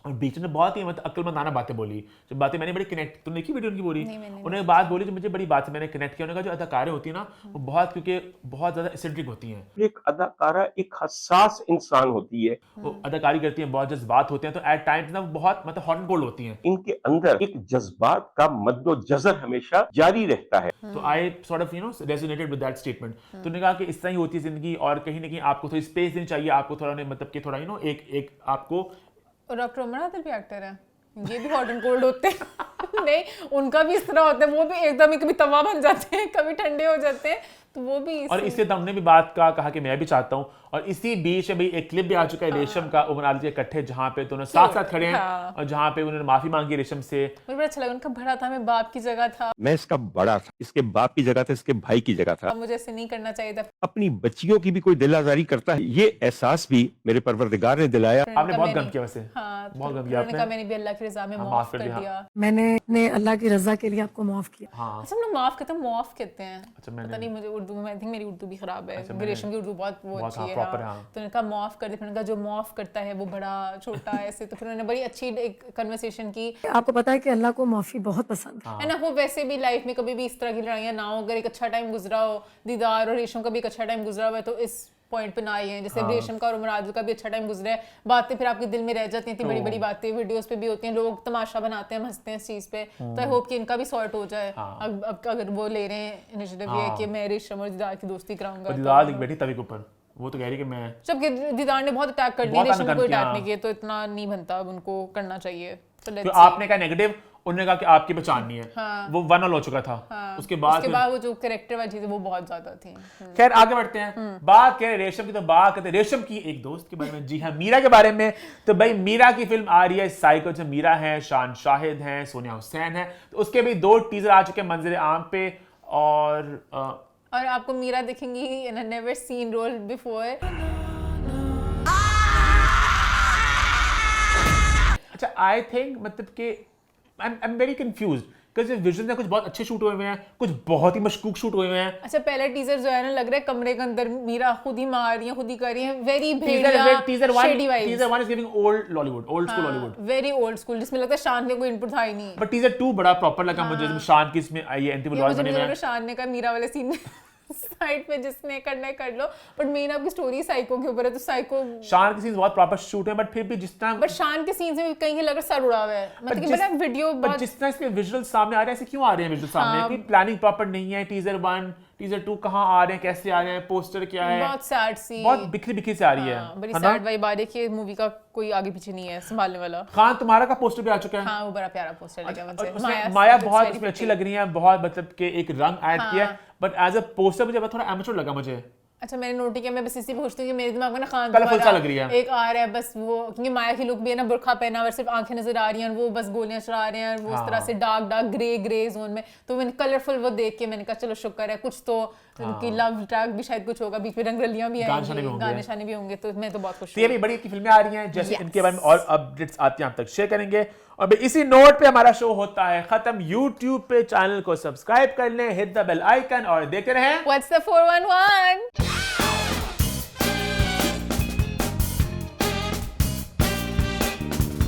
और बीच में बहुत ही मतलब अक्लमंदाना बातें बोली, जो बातें मैंने बड़ी कनेक्ट, तुमने देखी वीडियो उनकी बोली, उन्होंने बात बोली जो मुझे बड़ी बात से मैंने कनेक्ट किया। उन्होंने कहा जो अदाकारें होती है ना वो बहुत, क्योंकि बहुत ज्यादा एसेंट्रिक होती हैं। एक अदाकारा एक हसास इंसान होती है, वो अदाकारी करती हैं, बहुत जज्बात होते हैं, तो एट टाइम्स ना बहुत मतलब हॉट एंड कोल्ड होती हैं। इनके अंदर एक जज्बात का मद्दो जजर हमेशा जारी रहता है। तो I sort of resonated with that statement. तो उन्होंने कहा कि इस तरह ही होती है जिंदगी, और कहीं ना कहीं आपको थोड़ी स्पेस देनी चाहिए, आपको थोड़ा मतलब कि थोड़ा एक आपको। और डॉक्टर उमर आदिल भी एक्टर है, ये भी हॉट एंड कोल्ड होते हैं। नहीं, उनका भी इस तरह होता है, वो भी एकदम ही कभी तवा बन जाते हैं, कभी ठंडे हो जाते हैं, तो वो भी। और इससे हमने भी बात का कहा कि मैं भी चाहता हूँ, और इसी बीच भाई एक क्लिप भी आ चुका है रेशम का उमर आदिल के इकट्ठे, जहाँ पे दोनों साथ साथ खड़े हैं और जहाँ पे उन्होंने माफी मांगी रेशम से। मुझे बड़ा अच्छा लगा, उनका बड़ा था, मैं बाप की जगह था, मैं इसका बड़ा था, इसके बाप की जगह था, इसके भाई की जगह था। मुझे ऐसे नहीं करना चाहिए था। अपनी बच्चियों की भी कोई दिल आजारी करता है, ये एहसास भी मेरे परवरदिगार ने दिलाया। आपने बहुत गम किया वैसे, बहुत गम किया आपने। मैंने भी अल्लाह की रजा में माफ कर दिया। मैंने अल्लाह की रजा के लिए आपको माफ किया। अच्छा, हम लोग माफ कहते हैं, माफ कहते हैं। अच्छा, पता नहीं मुझे उर्दू में, आई थिंक मेरी उर्दू भी खराब है, रेशम की उर्दू बहुत अच्छी है। तो उन्होंने कहा माफ कर दिया, जो माफ करता है वो बड़ा छोटा है ऐसे, तो फिर उन्होंने बड़ी अच्छी एक कन्वर्सेशन की। आपको पता है कि अल्लाह को माफी बहुत पसंद है ना, वो वैसे भी लाइफ में कभी भी इस तरह की लड़ाइयाँ ना हो, अगर एक अच्छा टाइम गुजरा हो, दीदार और रेशम का भी एक अच्छा टाइम गुजरा हुआ है, तो इस पॉइंट पे ना आई है, जैसे रेशम का और उमर आदिल का भी अच्छा टाइम गुजरा है, बातें फिर आपके दिल में रह जाती हैं, इतनी बड़ी बड़ी बातें वीडियोस पे भी होती हैं, लोग तमाशा बनाते हैं, हंसते हैं इस चीज पे। तो आई होप कि इनका भी सॉर्ट हो जाए। अब अगर वो ले रहे हैं इनिशिएटिव ये कि मैं रेशम और दीदार की दोस्ती कराऊंगा, दीदार बैठी तभी के ऊपर, वो तो कह रही कि मैं, जबकि दीदार ने बहुत अटैक कर दिया, रेशम को अटैक नहीं किया, तो इतना नहीं बनता, अब उनको करना चाहिए। तो आपने कहा नेगेटिव, उन्होंने कहा कि आपकी पहचान नहीं है, वो 1-0 हो चुका था। उसके बाद वो जो कैरेक्टर वाली चीजें वो बहुत ज्यादा थी। खैर आगे बढ़ते हैं, बात करें रेशम की, तो बात करते हैं रेशम की एक दोस्त के बारे में, जी हाँ मीरा के बारे में। तो भाई मीरा की फिल्म आ रही है साइको, जो मीरा है, शान शाहिद है, सोनिया हुसैन है, तो उसके भी 2 टीजर आ चुके हैं मंजर आम पे, और आपको मीरा दिखेंगी in a never seen role before. अच्छा, आई थिंक मतलब कि I am very confused, because visuals में कुछ बहुत अच्छे शूट हुए हुए हैं, कुछ बहुत ही मशकूक शूट हुए हुए हैं। अच्छा, पहला टीजर जो है ना, लग रहा है कमरे के अंदर मीरा खुद ही मार रही है, खुद ही कर रही है, very Bhediya teaser 1 is giving old Lollywood, old school Hollywood, very old school, जिसमें लगता है शान ने कोई इनपुट था ही नहीं। बट टीजर 2 बड़ा प्रॉपर लगा मुझे, जिसमें शान की इसमें आई एंटी ब्लॉग बने हुए हैं। शान ने कहा मीरा वाले सीन साइड पे जिसने करना है कर लो, बट मेन आपकी स्टोरी साइको के ऊपर है, तो साइको शान के सीन्स बहुत प्रॉपर शूट है, बट फिर भी जिस तरह, बट शान के सीन्स में कहीं लग रहा सर उड़ा हुआ है, मतलब कि मेरा वीडियो बहुत, जिस तरह इसके विजुअल्स सामने आ रहे हैं, ऐसे क्यों आ रहे हैं विजुअल्स सामने, कि प्लानिंग प्रॉपर नहीं है। टीजर 1 टीजर 2 कहाँ आ रहे हैं, कैसे आ रहे हैं, पोस्टर क्या है, बहुत सैड सी, बहुत बिखरी बिखरी से आ रही है, बड़ी सैड वाइब आ रही है कि मूवी का कोई आगे पीछे नहीं है संभालने वाला। खान तुम्हारा का पोस्टर भी आ चुका है। हाँ, वो बड़ा प्यारा पोस्टर लगा मुझे, माया बहुत उसमें अच्छी लग रही है, बहुत मतलब कि एक रंग ऐड किया, बट एज अ पोस्टर मुझे थोड़ा एमेच्योर लगा मुझे। अच्छा, मैंने नोट किया, मैं बस इसी पूछती हूँ कि मेरे दिमाग में ना खान कलरफुल सा लग रही है, एक आ रहा है बस वो, क्योंकि माया की लुक भी है ना, बुर्खा पहना और सिर्फ आंखें नजर आ रही हैं, वो बस गोलियां चला रहे हैं, वो इस तरह से डार्क ग्रे जोन में, तो मैंने कलरफुल वो देख के मैंने कहा चलो शुक्र है कुछ तो, उनकी लव ट्रैक भी शायद कुछ होगा, बीच में रंगरलियां भी आएंगी, गाने शाने भी होंगे, तो मैं तो बहुत खुश हूं। ये भी बड़ी की फिल्में आ रही हैं, जैसे इनके बारे में और अपडेट्स आती हैं आप तक शेयर करेंगे। और इसी नोट पे हमारा शो होता है खत्म। YouTube पे चैनल को सब्सक्राइब कर लें, हिट द बेल आइकन और देखते रहें What's the 411।